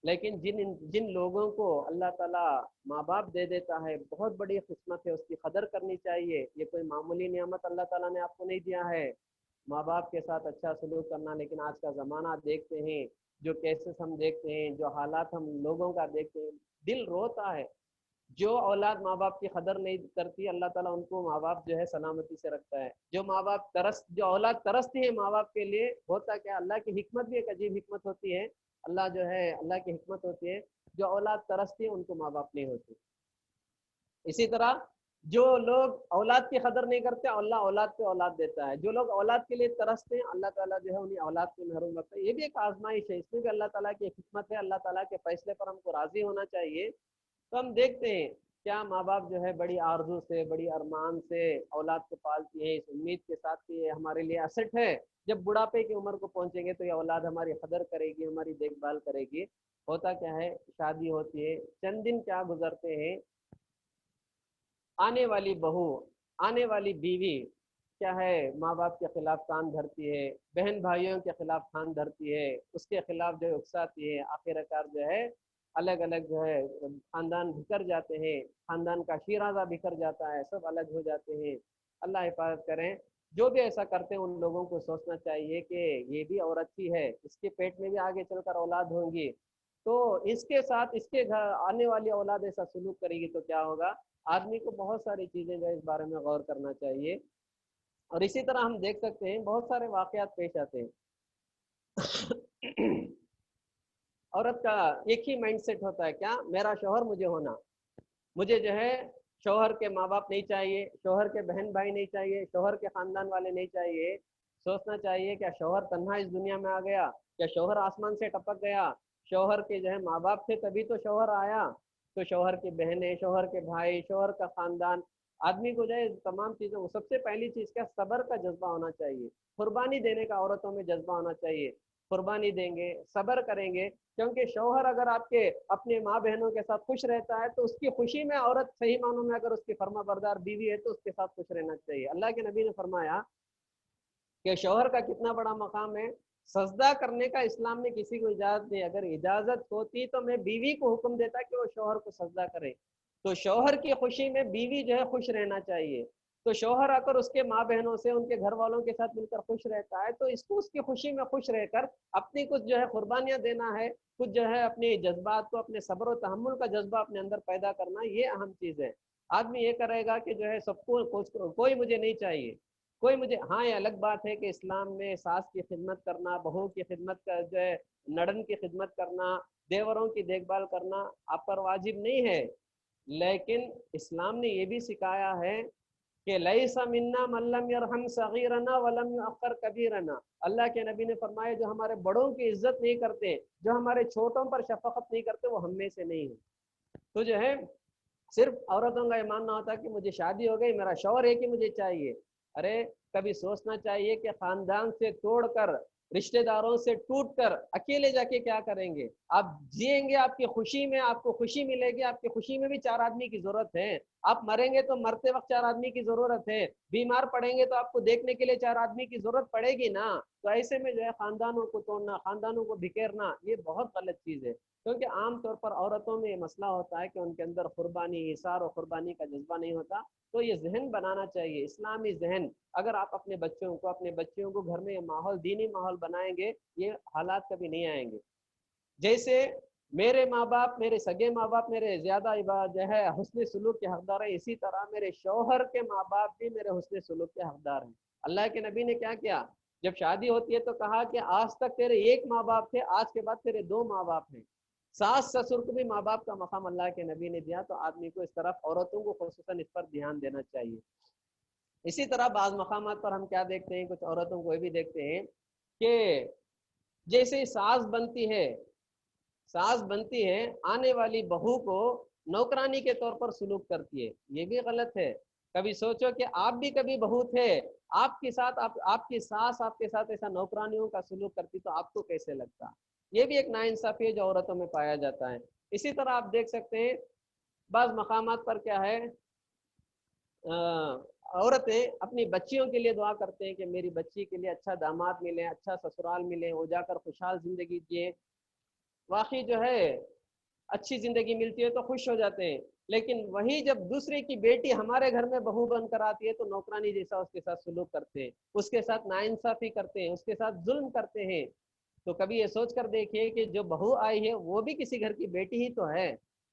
S1: लेकिन जिन जिन लोगों को अल्लाह ताला माँ बाप दे देता है, बहुत बड़ी किस्मत है, उसकी कदर करनी चाहिए। ये कोई मामूली नियामत अल्लाह ताला ने आपको नहीं दिया है, माँ बाप के साथ अच्छा सलूक करना। लेकिन आज का ज़माना देखते हैं, जो केसेस हम देखते हैं, जो हालात हम लोगों का देखते हैं, दिल रोता है। جو اولاد ماں باپ کی قدر نہیں کرتی اللہ تعالیٰ ان کو ماں باپ جو ہے سلامتی سے رکھتا ہے. جو اولاد ترستی ہے ماں باپ کے لیے، ہوتا کیا اللہ کی حکمت بھی ایک عجیب حکمت ہوتی ہے. اللہ کی حکمت ہوتی ہے، جو اولاد ترستی ہے ان کو ماں باپ نہیں ہوتے. اسی طرح جو لوگ اولاد کی قدر نہیں کرتے اللہ اولاد پہ اولاد دیتا ہے. جو لوگ اولاد کے لیے ترستے ہیں اللہ تعالیٰ جو ہے انہیں اولاد سے محروم رکھتا ہے. یہ بھی ایک آزمائش ہے، اس میں بھی اللہ تعالیٰ کی حکمت ہے. اللہ تعالیٰ کے فیصلے پر ہم کو راضی ہونا چاہیے. تو ہم دیکھتے ہیں کیا ماں باپ جو ہے بڑی آرزو سے بڑی ارمان سے اولاد کو پالتی ہیں، اس امید کے ساتھ کہ یہ ہمارے لیے اسٹ ہے. جب بڑھاپے کی عمر کو پہنچیں گے تو یہ اولاد ہماری قدر کرے گی، ہماری دیکھ بھال کرے گی. ہوتا کیا ہے، شادی ہوتی ہے، چند دن کیا گزرتے ہیں، آنے والی بہو، آنے والی بیوی کیا ہے ماں باپ کے خلاف کان دھرتی ہے، بہن بھائیوں کے خلاف کان دھرتی ہے، اس کے خلاف جو ہے اکساتی ہے. آخر کار جو ہے الگ الگ جو ہے خاندان بکھر جاتے ہیں، خاندان کا شیرازہ بکھر جاتا ہے، سب الگ ہو جاتے ہیں. اللہ حفاظت کریں. جو بھی ایسا کرتے ہیں ان لوگوں کو سوچنا چاہیے کہ یہ بھی عورت ہی ہے، اس کے پیٹ میں بھی آگے چل کر اولاد ہوں گی، تو اس کے ساتھ اس کے گھر آنے والی اولاد ایسا سلوک کرے گی تو کیا ہوگا. آدمی کو بہت ساری چیزیں جو اس بارے میں غور کرنا چاہیے. اور اسی طرح ہم دیکھ سکتے ہیں بہت سارے واقعات پیش آتے ہیں. عورت کا ایک ہی مائنڈ سیٹ ہوتا ہے، کیا میرا شوہر مجھے ہونا، مجھے جو ہے شوہر کے ماں باپ نہیں چاہیے، شوہر کے بہن بھائی نہیں چاہیے، شوہر کے خاندان والے نہیں چاہیے. سوچنا چاہیے کیا شوہر تنہا اس دنیا میں آ گیا، کیا شوہر آسمان سے ٹپک گیا. شوہر کے جو ہے ماں باپ تھے تبھی تو شوہر آیا. تو شوہر کی بہنیں، شوہر کے بھائی، شوہر کا خاندان، آدمی کو جو ہے تمام چیزوں، سب سے پہلی چیز کیا، صبر کا جذبہ ہونا چاہیے. قربانی دینے کا عورتوں میں جذبہ ہونا چاہیے. قربانی دیں گے، صبر کریں گے. کیونکہ شوہر اگر آپ کے اپنے ماں بہنوں کے ساتھ خوش رہتا ہے تو اس کی خوشی میں عورت صحیح معنوں میں اگر اس کی فرما بردار بیوی ہے تو اس کے ساتھ خوش رہنا چاہیے. اللہ کے نبی نے فرمایا کہ شوہر کا کتنا بڑا مقام ہے. سجدہ کرنے کا اسلام میں کسی کو اجازت نہیں، اگر اجازت ہوتی تو میں بیوی کو حکم دیتا کہ وہ شوہر کو سجدہ کرے. تو شوہر کی خوشی میں بیوی جو ہے خوش رہنا چاہیے. تو شوہر اگر اس کے ماں بہنوں سے ان کے گھر والوں کے ساتھ مل کر خوش رہتا ہے تو اس کو اس کی خوشی میں خوش رہ کر اپنی کچھ جو ہے قربانیاں دینا ہے، کچھ جو ہے اپنے جذبات کو، اپنے صبر و تحمل کا جذبہ اپنے اندر پیدا کرنا، یہ اہم چیز ہے. آدمی یہ کرے گا کہ جو ہے سب کو کوئی مجھے نہیں چاہیے، کوئی مجھے، ہاں یہ الگ بات ہے کہ اسلام میں ساس کی خدمت کرنا، بہو کی خدمت کا جو ہے نڑن کی خدمت کرنا، دیوروں کی دیکھ بھال کرنا آپ پر واجب نہیں ہے. لیکن اسلام نے یہ بھی سکھایا ہے کہ لیس منا من لم یرحم صغیرنا ولم یؤخر کبیرنا. اللہ کے نبی نے فرمایا جو ہمارے بڑوں کی عزت نہیں کرتے، جو ہمارے چھوٹوں پر شفقت نہیں کرتے، وہ ہم میں سے نہیں ہیں. تو جو ہے صرف عورتوں کا یہ ماننا ہوتا ہے کہ مجھے شادی ہو گئی، میرا شوہر ہے کہ مجھے چاہیے. ارے کبھی سوچنا چاہیے کہ خاندان سے توڑ کر، رشتہ داروں سے ٹوٹ کر اکیلے جا کے کیا کریں گے. آپ جیئیں گے آپ کی خوشی میں، آپ کو خوشی ملے گی، آپ کی خوشی میں بھی چار آدمی کی ضرورت ہے. آپ مریں گے تو مرتے وقت چار آدمی کی ضرورت ہے، بیمار پڑیں گے تو آپ کو دیکھنے کے لیے چار آدمی کی ضرورت پڑے گی نا. تو ایسے میں جو ہے خاندانوں کو توڑنا، خاندانوں کو بکھیرنا، یہ بہت غلط چیز ہے. کیونکہ عام طور پر عورتوں میں یہ مسئلہ ہوتا ہے کہ ان کے اندر قربانی، اثار و قربانی کا جذبہ نہیں ہوتا. تو یہ ذہن بنانا چاہیے، اسلامی ذہن. اگر آپ اپنے بچوں کو گھر میں یہ ماحول، دینی ماحول بنائیں گے، یہ حالات کبھی نہیں آئیں گے. جیسے میرے ماں باپ، میرے سگے ماں باپ میرے زیادہ جو ہے حسن سلوک کے حقدار ہیں، اسی طرح میرے شوہر کے ماں باپ بھی میرے حسن سلوک کے حقدار ہیں. اللہ کے نبی نے کیا کیا، جب شادی ہوتی ہے تو کہا کہ آج تک تیرے ایک ماں باپ تھے، آج کے بعد تیرے دو ماں باپ ہیں. ساس سسر کو بھی ماں باپ کا مقام اللہ کے نبی نے دیا. تو آدمی کو اس طرف، عورتوں کو خصوصاً اس پر دھیان دینا چاہیے. اسی طرح بعض مقامات پر ہم کیا دیکھتے ہیں، کچھ عورتوں کو یہ بھی دیکھتے ہیں کہ جیسے ساس بنتی ہے آنے والی بہو کو نوکرانی کے طور پر سلوک کرتی ہے. یہ بھی غلط ہے. کبھی سوچو کہ آپ بھی کبھی بہو تھے، آپ کے ساتھ آپ کی ساس آپ کے ساتھ ایسا نوکرانیوں کا سلوک کرتی تو آپ کو کیسے لگتا. یہ بھی ایک ناانصافی ہے جو عورتوں میں پایا جاتا ہے. اسی طرح آپ دیکھ سکتے ہیں بعض مقامات پر کیا ہے، عورتیں اپنی بچیوں کے لیے دعا کرتے ہیں کہ میری بچی کے لیے اچھا داماد ملے، اچھا سسرال ملے، وہ جا کر خوشحال زندگی جیے. واقعی جو ہے اچھی زندگی ملتی ہے تو خوش ہو جاتے ہیں. لیکن وہی جب دوسرے کی بیٹی ہمارے گھر میں بہو بن کر آتی ہے تو نوکرانی جیسا اس کے ساتھ سلوک کرتے ہیں، اس کے ساتھ ناانصافی کرتے ہیں، اس کے ساتھ ظلم کرتے ہیں. تو کبھی یہ سوچ کر دیکھیے کہ جو بہو آئی ہے وہ بھی کسی گھر کی بیٹی ہی تو ہے.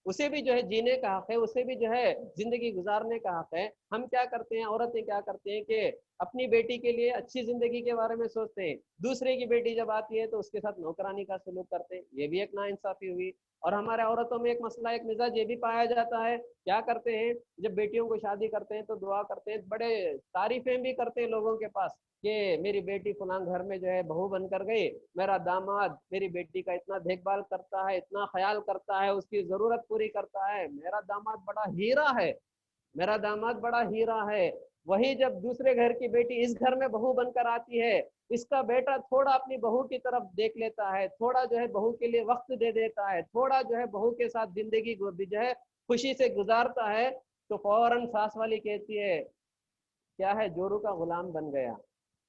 S1: उसे भी जो है जीने का हक है, उसे भी जो है जिंदगी गुजारने का हक है। हम क्या करते हैं, औरतें क्या करते हैं कि अपनी बेटी के लिए अच्छी जिंदगी के बारे में सोचते हैं, दूसरे की बेटी जब आती है तो उसके साथ नौकरानी का सलूक करते हैं, ये भी एक नाइंसाफी हुई। और हमारे औरतों में एक मसला, एक मिजाज ये भी पाया जाता है, क्या करते हैं जब बेटियों को शादी करते हैं तो दुआ करते हैं, बड़े तारीफें भी करते हैं लोगों के पास कि मेरी बेटी फलां घर में जो है बहू बनकर गई, मेरा दामाद मेरी बेटी का इतना देखभाल करता है, इतना ख्याल करता है, उसकी जरूरत पूरी करता है, मेरा दामाद बड़ा हीरा है, मेरा दामाद बड़ा हीरा है। वही जब दूसरे घर की बेटी इस घर में बहू बनकर आती है, इसका बेटा थोड़ा अपनी बहू की तरफ देख लेता है, थोड़ा जो है बहू के लिए वक्त दे देता है, थोड़ा जो है बहू के साथ जिंदगी जो है खुशी से गुजारता है, तो फौरन सास वाली कहती है क्या है, जोरू का गुलाम बन गया,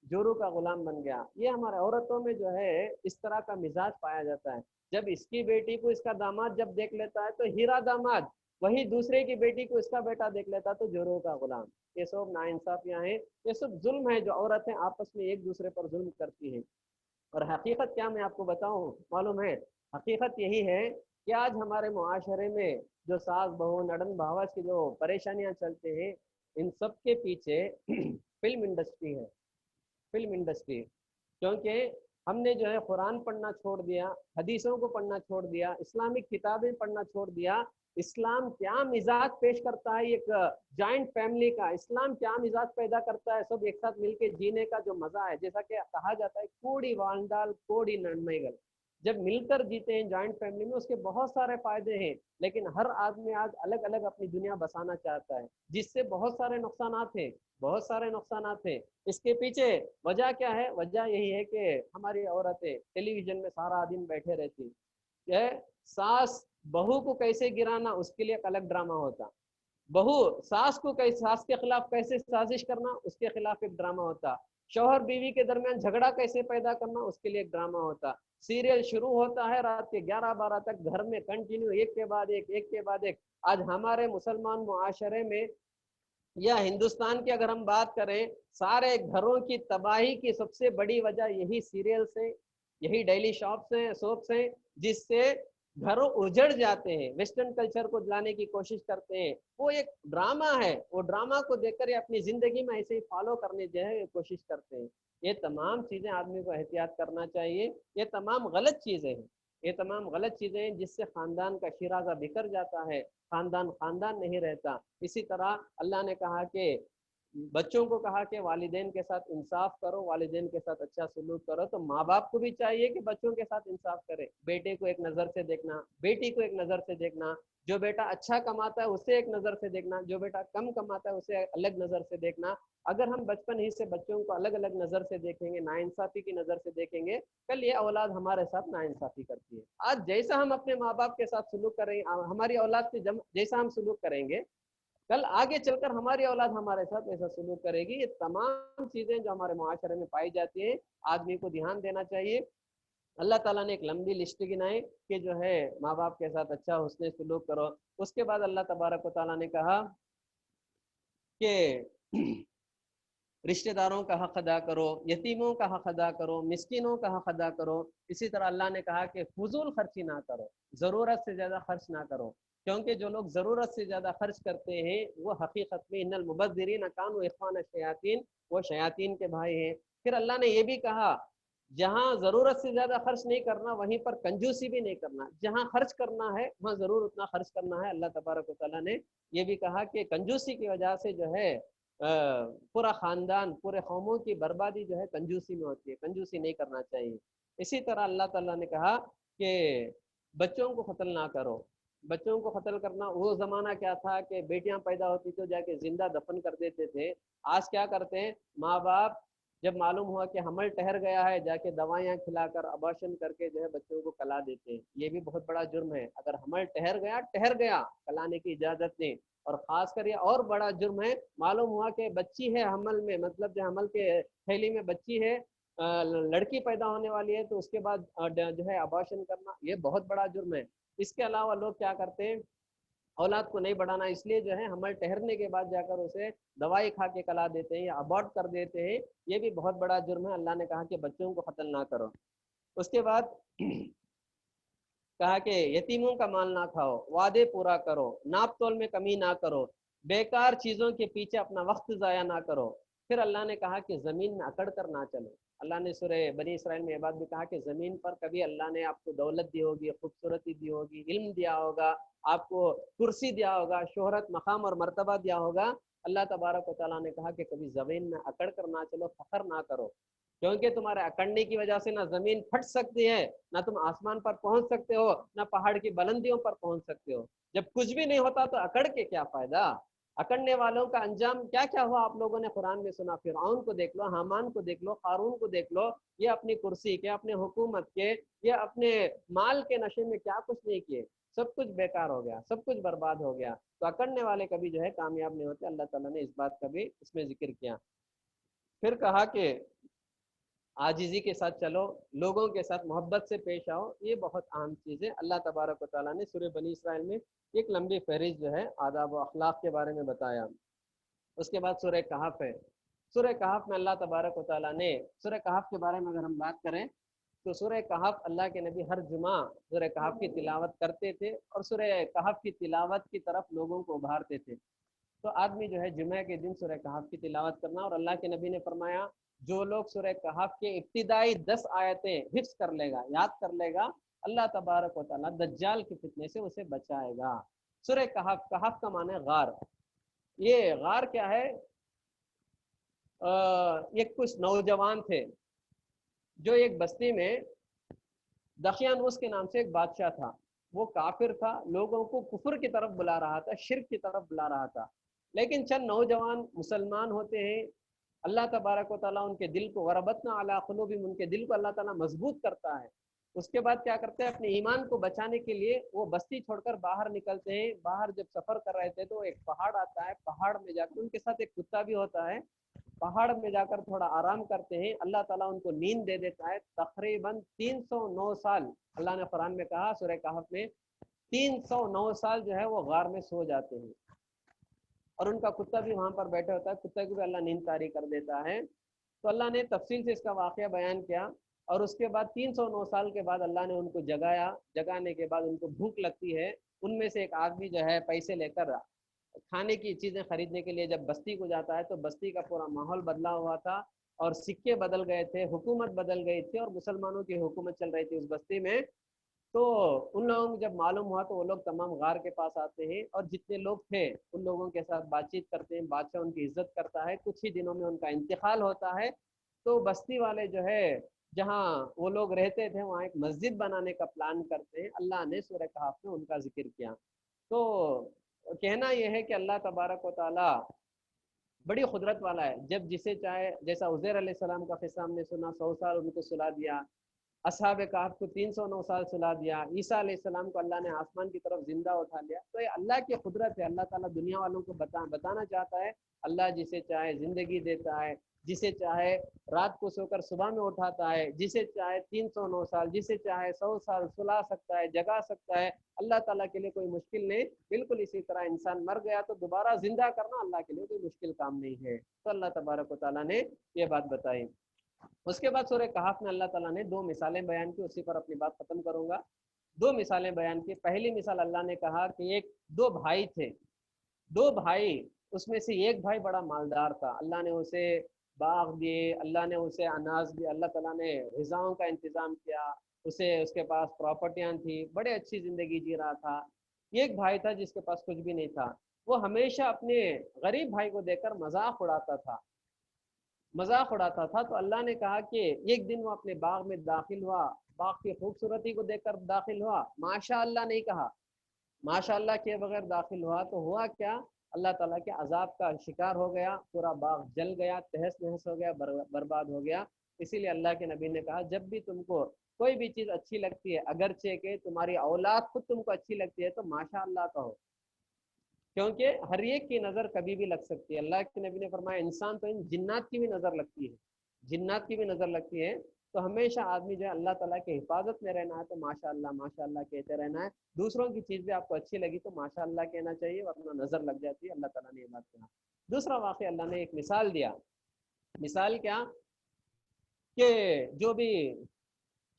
S1: जोरू का गुलाम बन गया। ये हमारे औरतों में जो है इस तरह का मिजाज पाया जाता है। जब इसकी बेटी को इसका दामाद जब देख लेता है तो हीरा दामाद, वही दूसरे की बेटी को इसका बेटा देख लेता है तो जोरू का गुलाम। ये सब नाइंसाफियां हैं, ये सब जुल्म है जो औरतें आपस में एक दूसरे पर जुल्म करती हैं। और हकीकत क्या मैं आपको बताऊं, मालूम है, हकीकत यही है कि आज हमारे मुआशरे में जो सास बहू नड़न भावस की जो परेशानियां चलते हैं, इन सब के पीछे फिल्म इंडस्ट्री है, फिल्म इंडस्ट्री। क्योंकि हमने जो है कुरान पढ़ना छोड़ दिया, हदीसों को पढ़ना छोड़ दिया, इस्लामिक किताबें पढ़ना छोड़ दिया। इस्लाम क्या मिजाज पेश करता है, एक जॉइंट फैमिली का इस्लाम क्या मिजाज पैदा करता है, सब एक साथ मिलके जीने का जो मजा है, जैसा कि कहा जाता है कोड़ी वांडाल कोड़ी नन्मैगल, जब मिलकर जीते हैं जॉइंट फैमिली में उसके बहुत सारे फायदे हैं। लेकिन हर आदमी आज अलग अलग अपनी दुनिया बसाना चाहता है, जिससे बहुत सारे नुकसानात हैं, बहुत सारे नुकसानात हैं। इसके पीछे वजह क्या है, वजह यही है कि हमारी औरतें टेलीविजन में सारा दिन बैठे रहती है। सास बहू को कैसे गिराना उसके लिए एक अलग ड्रामा होता, बहू सास को कैसे, सास के खिलाफ कैसे साजिश करना उसके खिलाफ एक ड्रामा होता, शौहर बीवी के दरमियान झगड़ा कैसे पैदा करना उसके लिए एक ड्रामा होता। सीरियल शुरू होता है रात के 11-12 तक, घर में कंटिन्यू एक के बाद एक, एक के बाद एक। आज हमारे मुसलमान मुआशरे में या हिंदुस्तान की अगर हम बात करें, सारे घरों की तबाही की सबसे बड़ी वजह यही सीरियल्स हैं, यही डेली शॉप्स हैं, सोप्स हैं, जिससे घरों उजड़ जाते हैं, वेस्टर्न कल्चर को लाने की कोशिश करते हैं। वो एक ड्रामा है, वो ड्रामा को देखकर ये अपनी जिंदगी में ऐसे ही फॉलो करने जो है कोशिश करते हैं। ये तमाम चीजें आदमी को एहतियात करना चाहिए, ये तमाम गलत चीजें हैं, ये तमाम गलत चीजें हैं जिससे खानदान का शिराजा बिखर जाता है, खानदान खानदान नहीं रहता। इसी तरह अल्लाह ने कहा कि बच्चों को कहा कि वालिदैन के साथ इंसाफ करो, वालिदैन के साथ अच्छा सलूक करो, तो माँ बाप को भी चाहिए कि बच्चों के साथ इंसाफ करे, बेटे को एक नज़र से देखना, बेटी को एक नज़र से देखना, जो बेटा अच्छा कमाता है उसे एक नज़र से देखना, जो बेटा कम कमाता है उसे अलग नज़र से देखना। अगर हम बचपन ही से बच्चों को अलग अलग नज़र से देखेंगे, नाइंसाफ़ी की नज़र से देखेंगे, कल ये औलाद हमारे साथ नाइंसाफ़ी करती है। आज जैसा हम अपने माँ बाप के साथ सलूक करेंगे, हमारी औलाद से जैसा हम सलूक करेंगे, कल आगे चलकर हमारी औलाद हमारे साथ ऐसा सलूक करेगी। ये तमाम चीजें जो हमारे मुआशरे में पाई जाती हैं, आदमी को ध्यान देना चाहिए। अल्लाह ताला ने एक लंबी लिस्ट गिनाई कि जो है माँ बाप के साथ अच्छा हुस्न सलूक करो। उसके बाद अल्लाह तबारक व तआला ने कहा कि रिश्तेदारों का हक अदा करो, यतीमों का हक अदा करो, मिस्किनों का हक अदा करो। इसी तरह अल्लाह ने कहा कि फजूल खर्ची ना करो, ज़रूरत से ज़्यादा खर्च ना करो, क्योंकि जो लोग ज़रूरत से ज़्यादा खर्च करते हैं वो हकीकत में इन्नल मुबद्दिरीन कानू इख्वान शयातीन, वो शयातीन के भाई हैं। फिर अल्लाह ने ये भी कहा जहाँ ज़रूरत से ज़्यादा खर्च नहीं करना वहीं पर कंजूसी भी नहीं करना, जहाँ खर्च करना है वहाँ ज़रूर उतना खर्च करना है। अल्लाह तबारक व तआला ने ये भी कहा कि कंजूसी की वजह से जो है पूरा खानदान, पूरे कौमों की बर्बादी जो है कंजूसी में होती है, कंजूसी नहीं करना चाहिए। इसी तरह अल्लाह ताला ने कहा कि बच्चों को कत्ल ना करो। बच्चों को कत्ल करना, वो ज़माना क्या था कि बेटियां पैदा होती तो जाके जिंदा दफन कर देते थे। आज क्या करते हैं माँ बाप, जब मालूम हुआ कि हमल ठहर गया है, जाके दवाइयाँ खिलाकर अबॉर्शन करके जो है बच्चों को कला देते हैं। ये भी बहुत बड़ा जुर्म है। अगर हमल ठहर गया, कलाने की इजाज़त नहीं। और खासकर ये और बड़ा जुर्म है, मालूम हुआ कि बच्ची है हमल में, मतलब जो हमल के थैली में बच्ची है, लड़की पैदा होने वाली है, तो उसके बाद जो है अबॉर्शन करना, ये बहुत बड़ा जुर्म है। इसके अलावा लोग क्या करते हैं, औलाद को नहीं बढ़ाना इसलिए जो है हमल ठहरने के बाद जाकर उसे दवाई खा के कला देते हैं या अबॉर्ट कर देते हैं। ये भी बहुत बड़ा जुर्म है। अल्लाह ने कहा कि बच्चों को कत्ल ना करो। उसके बाद کہا کہ یتیموں کا مال نہ کھاؤ، وعدے پورا کرو، ناپ تول میں کمی نہ کرو، بیکار چیزوں کے پیچھے اپنا وقت ضائع نہ کرو۔ پھر اللہ نے کہا کہ زمین میں اکڑ کر نہ چلو۔ اللہ نے سورہ بنی اسرائیل میں یہ بات بھی کہا کہ زمین پر کبھی اللہ نے آپ کو دولت دی ہوگی، خوبصورتی دی ہوگی، علم دیا ہوگا، آپ کو کرسی دیا ہوگا، شہرت، مقام اور مرتبہ دیا ہوگا، اللہ تبارک و تعالیٰ نے کہا کہ کبھی زمین میں اکڑ کر نہ چلو، فخر نہ کرو، کیونکہ تمہارے اکڑنے کی وجہ سے نہ زمین پھٹ سکتی ہے، نہ تم آسمان پر پہنچ سکتے ہو، نہ پہاڑ کی بلندیوں پر پہنچ سکتے ہو۔ جب کچھ بھی نہیں ہوتا تو اکڑ کے کیا فائدہ؟ اکڑنے والوں کا انجام کیا کیا ہوا آپ لوگوں نے قرآن میں سنا۔ فرعون کو دیکھ لو، حامان کو دیکھ لو، قارون کو دیکھ لو، یہ اپنی کرسی کے، اپنے حکومت کے، یہ اپنے مال کے نشے میں کیا کچھ نہیں کیے، سب کچھ بیکار ہو گیا، سب کچھ برباد ہو گیا۔ تو اکڑنے والے کبھی جو ہے کامیاب نہیں ہوتے۔ اللہ تعالیٰ نے اس بات کا بھی اس میں ذکر کیا۔ پھر کہا کہ عاجزی کے ساتھ چلو، لوگوں کے ساتھ محبت سے پیش آؤ، یہ بہت اہم چیز ہے۔ اللہ تبارک و تعالیٰ نے سورہ بنی اسرائیل میں ایک لمبی فہرست جو ہے آداب و اخلاق کے بارے میں بتایا۔ اس کے بعد سورہ کہف ہے۔ سورہ کہف میں اللہ تبارک و تعالیٰ نے، سورہ کہف کے بارے میں اگر ہم بات کریں تو سورہ کہف اللہ کے نبی ہر جمعہ سورہ کہف کی تلاوت کرتے تھے، اور سورہ کہف کی تلاوت کی طرف لوگوں کو ابھارتے تھے۔ تو آدمی جو ہے جمعہ کے دن سورہ کہف کی تلاوت کرنا، اور اللہ کے نبی نے فرمایا جو لوگ سورہ کہف کے ابتدائی 10 آیتیں حفظ کر لے گا، یاد کر لے گا، اللہ تبارک و تعالیٰ دجال کے فتنے سے اسے بچائے گا۔ سورہ کہف، کہف کا معنی غار۔ یہ غار کیا ہے؟ یہ کچھ نوجوان تھے جو ایک بستی میں، دقیانوس کے نام سے ایک بادشاہ تھا، وہ کافر تھا، لوگوں کو کفر کی طرف بلا رہا تھا، شرک کی طرف بلا رہا تھا، لیکن چند نوجوان مسلمان ہوتے ہیں، اللہ تبارک و تعالیٰ ان کے دل کو، وربطنا علی قلوبہم، ان کے دل کو اللہ تعالیٰ مضبوط کرتا ہے۔ اس کے بعد کیا کرتے ہیں؟ اپنے ایمان کو بچانے کے لیے وہ بستی چھوڑ کر باہر نکلتے ہیں۔ باہر جب سفر کر رہے تھے تو ایک پہاڑ آتا ہے، پہاڑ میں جا کر ان کے ساتھ ایک کتا بھی ہوتا ہے، پہاڑ میں جا کر تھوڑا آرام کرتے ہیں، اللہ تعالیٰ ان کو نیند دے دیتا ہے۔ تقریباً 309 سال اللہ نے قرآن میں کہا سورہ کہف میں، 309 سال جو ہے وہ غار میں سو جاتے ہیں، اور ان کا کتا بھی وہاں پر بیٹھا ہوتا ہے، کتے کو بھی اللہ نیند طاری کر دیتا ہے۔ تو اللہ نے تفصیل سے اس کا واقعہ بیان کیا، اور اس کے بعد 309 سال کے بعد اللہ نے ان کو جگایا۔ جگانے کے بعد ان کو بھوک لگتی ہے، ان میں سے ایک آدمی جو ہے پیسے لے کر کھانے کی چیزیں خریدنے کے لیے جب بستی کو جاتا ہے تو بستی کا پورا ماحول بدلا ہوا تھا، اور سکے بدل گئے تھے، حکومت بدل گئی تھی، اور مسلمانوں کی حکومت چل رہی تھی اس بستی میں۔ تو ان لوگوں کو جب معلوم ہوا تو وہ لوگ تمام غار کے پاس آتے ہیں، اور جتنے لوگ تھے ان لوگوں کے ساتھ بات چیت کرتے ہیں، بادشاہ ان کی عزت کرتا ہے۔ کچھ ہی دنوں میں ان کا انتقال ہوتا ہے، تو بستی والے جو ہے جہاں وہ لوگ رہتے تھے وہاں ایک مسجد بنانے کا پلان کرتے ہیں۔ اللہ نے سورہ کہف میں ان کا ذکر کیا۔ تو کہنا یہ ہے کہ اللہ تبارک و تعالیٰ بڑی قدرت والا ہے، جب جسے چاہے، جیسا عزیر علیہ السلام کا قصہ ہم نے سنا، 100 سال ان کو سلا دیا، اصحاب کہف کو 309 سال سلا دیا، عیسیٰ علیہ السلام کو اللہ نے آسمان کی طرف زندہ اٹھا لیا۔ تو یہ اللہ کی قدرت ہے۔ اللہ تعالیٰ دنیا والوں کو بتانا چاہتا ہے، اللہ جسے چاہے زندگی دیتا ہے، جسے چاہے رات کو سو کر صبح میں اٹھاتا ہے، جسے چاہے 309 سال، جسے چاہے 100 سال سلا سکتا ہے، جگا سکتا ہے۔ اللہ تعالیٰ کے لیے کوئی مشکل نہیں۔ بالکل اسی طرح انسان مر گیا تو دوبارہ زندہ کرنا اللہ کے لیے کوئی مشکل کام نہیں ہے۔ تو اللہ تبارک و تعالیٰ نے یہ بات بتائی۔ اس کے بعد سورہ کہف میں اللہ تعالیٰ نے 2 مثالیں بیان کی، اسی پر اپنی بات ختم کروں گا۔ 2 مثالیں بیان کی۔ پہلی مثال اللہ نے کہا کہ 2 بھائی تھے، 2 بھائی، اس میں سے ایک بھائی بڑا مالدار تھا، اللہ نے اسے باغ دیے، اللہ نے اسے اناج دیا، اللہ تعالیٰ نے غذاؤں کا انتظام کیا، اس کے پاس پراپرٹیاں تھیں، بڑے اچھی زندگی جی رہا تھا۔ ایک بھائی تھا جس کے پاس کچھ بھی نہیں تھا، وہ ہمیشہ اپنے غریب بھائی کو دیکھ کر مذاق اڑاتا تھا، مذاق اڑاتا تھا۔ تو اللہ نے کہا کہ ایک دن وہ اپنے باغ میں داخل ہوا، باغ کی خوبصورتی کو دیکھ کر داخل ہوا، ماشاء اللہ نہیں کہا، ماشاء اللہ کے بغیر داخل ہوا تو ہوا کیا؟ اللہ تعالیٰ کے عذاب کا شکار ہو گیا، پورا باغ جل گیا، تہس نہس ہو گیا، برباد ہو گیا۔ اسی لیے اللہ کے نبی نے کہا جب بھی تم کو کوئی بھی چیز اچھی لگتی ہے، اگرچہ کہ تمہاری اولاد خود تم کو اچھی لگتی ہے، تو ماشاء اللہ کہو، کیونکہ ہر ایک کی نظر کبھی بھی لگ سکتی ہے۔ اللہ کے نبی نے فرمایا انسان تو ان جنات کی بھی نظر لگتی ہے، جنات کی بھی نظر لگتی ہے۔ تو ہمیشہ آدمی جو ہے اللہ تعالیٰ کی حفاظت میں رہنا ہے تو ماشاء اللہ کہتے رہنا ہے۔ دوسروں کی چیز بھی آپ کو اچھی لگی تو ماشاء اللہ کہنا چاہیے، ورنہ نظر لگ جاتی ہے۔ اللہ تعالیٰ نے یہ بات کہا۔ دوسرا واقعہ اللہ نے ایک مثال دیا۔ مثال کیا؟ کہ جو بھی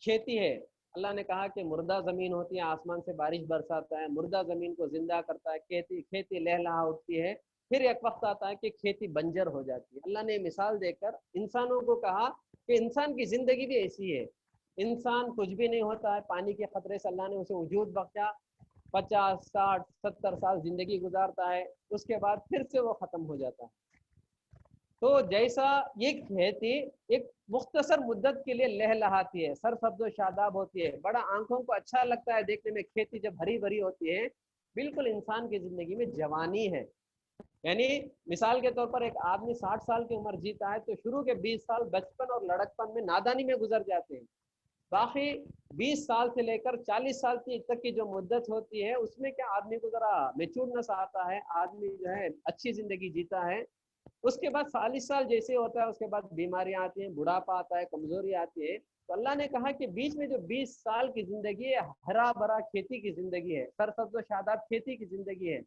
S1: کھیتی ہے، اللہ نے کہا کہ مردہ زمین ہوتی ہے، آسمان سے بارش برساتا ہے، مردہ زمین کو زندہ کرتا ہے، کھیتی کھیتی لہلہا اٹھتی ہے، پھر ایک وقت آتا ہے کہ کھیتی بنجر ہو جاتی ہے۔ اللہ نے مثال دے کر انسانوں کو کہا کہ انسان کی زندگی بھی ایسی ہے، انسان کچھ بھی نہیں ہوتا ہے، پانی کے خطرے سے اللہ نے اسے وجود بخشا، 50 60 70 سال زندگی گزارتا ہے، اس کے بعد پھر سے وہ ختم ہو جاتا ہے۔ تو جیسا یہ کھیتی ایک مختصر مدت کے لیے لہلہاتی ہے، سرسبز و شاداب ہوتی ہے، بڑا آنکھوں کو اچھا لگتا ہے دیکھنے میں، کھیتی جب ہری بھری ہوتی ہے، بالکل انسان کی زندگی میں جوانی ہے۔ یعنی مثال کے طور پر ایک آدمی 60 سال کی عمر جیتا ہے تو شروع کے 20 سال بچپن اور لڑکپن میں نادانی میں گزر جاتے ہیں، باقی 20 سال سے لے کر 40 سال تک کی جو مدت ہوتی ہے اس میں کیا آدمی کو ذرا میچورنس آتا ہے، آدمی جو ہے اچھی زندگی جیتا ہے۔ اس کے بعد 40 سال جیسے ہوتا ہے اس کے بعد بیماریاں آتی ہیں، بڑھاپا آتا ہے، کمزوری آتی ہے۔ تو اللہ نے کہا کہ بیچ میں جو 20 سال کی زندگی ہے، ہرا بھرا کھیتی کی زندگی ہے، سرسبز و شاداب کھیتی کی زندگی ہے،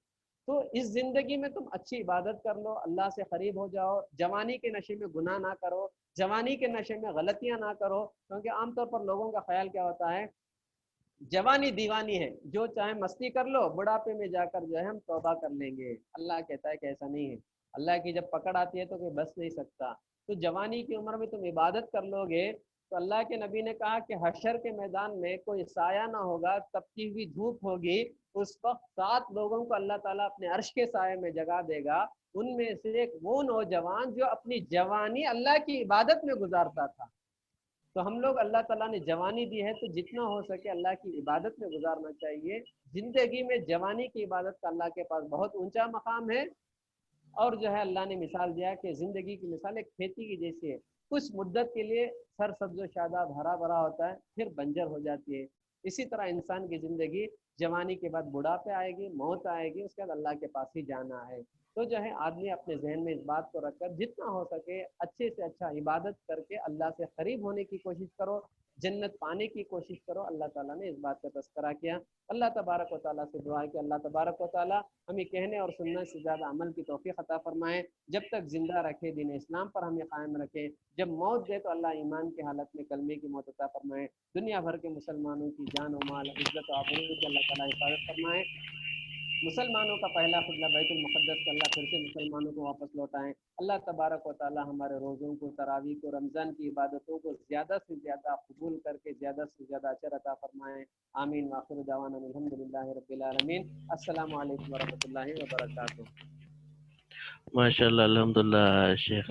S1: تو اس زندگی میں تم اچھی عبادت کر لو، اللہ سے قریب ہو جاؤ، جوانی کے نشے میں گناہ نہ کرو، جوانی کے نشے میں غلطیاں نہ کرو، کیونکہ عام طور پر لوگوں کا خیال کیا ہوتا ہے، جوانی دیوانی ہے، جو چاہے مستی کر لو، بڑھاپے میں جا کر جو ہے ہم توبہ کر لیں گے۔ اللہ کہتا ہے کہ ایسا نہیں ہے، اللہ کی جب پکڑ آتی ہے تو کوئی بس نہیں سکتا۔ تو جوانی کی عمر میں تم عبادت کر لو گے تو اللہ کے نبی نے کہا کہ حشر کے میدان میں کوئی سایہ نہ ہوگا، تپتی ہوئی دھوپ ہوگی، اس وقت 7 لوگوں کو اللہ تعالیٰ اپنے عرش کے سائے میں جگہ دے گا، ان میں سے ایک وہ نوجوان جو اپنی جوانی اللہ کی عبادت میں گزارتا تھا۔ تو ہم لوگ اللہ تعالیٰ نے جوانی دی ہے تو جتنا ہو سکے اللہ کی عبادت میں گزارنا چاہیے۔ زندگی میں جوانی کی عبادت کا اللہ کے پاس بہت اونچا مقام ہے، اور جو ہے اللہ نے مثال دیا کہ زندگی کی مثال ایک کھیتی کی جیسی ہے، کچھ مدت کے لیے سر سبز و شاداب ہرا بھرا ہوتا ہے، پھر بنجر ہو جاتی ہے۔ اسی طرح انسان کی زندگی جوانی کے بعد بڑھاپے آئے گی، موت آئے گی، اس کے بعد اللہ کے پاس ہی جانا ہے۔ تو جو ہے آدمی اپنے ذہن میں اس بات کو رکھ کر جتنا ہو سکے اچھے سے اچھا عبادت کر کے اللہ سے قریب ہونے کی کوشش کرو، جنت پانے کی کوشش کرو۔ اللہ تعالیٰ نے اس بات کا تذکرہ کیا۔ اللہ تبارک و تعالیٰ سے دعا ہے کہ اللہ تبارک و تعالیٰ ہمیں کہنے اور سننے سے زیادہ عمل کی توفیق عطا فرمائے، جب تک زندہ رکھے دین اسلام پر ہمیں قائم رکھے، جب موت دے تو اللہ ایمان کی حالت میں کلمے کی موت عطا فرمائے، دنیا بھر کے مسلمانوں کی جان و مال عزت و آبرو کی اللہ تعالیٰ حفاظت فرمائے، مسلمانوں کا پہلا قبلہ بیت المقدس کو اللہ پھر سے مسلمانوں کو واپس لوٹائیں۔ اللہ تبارک و تعالی ہمارے روزوں کو، تراویح کو، رمضان کی عبادتوں کو زیادہ سے زیادہ قبول کر کے زیادہ سے زیادہ اجر عطا فرمائیں۔ آمین وآخر دعوانا الحمد للہ رب العالمین۔ السلام علیکم ورحمۃ اللہ وبرکاتہ۔
S2: ماشاء اللہ، الحمد للہ شیخ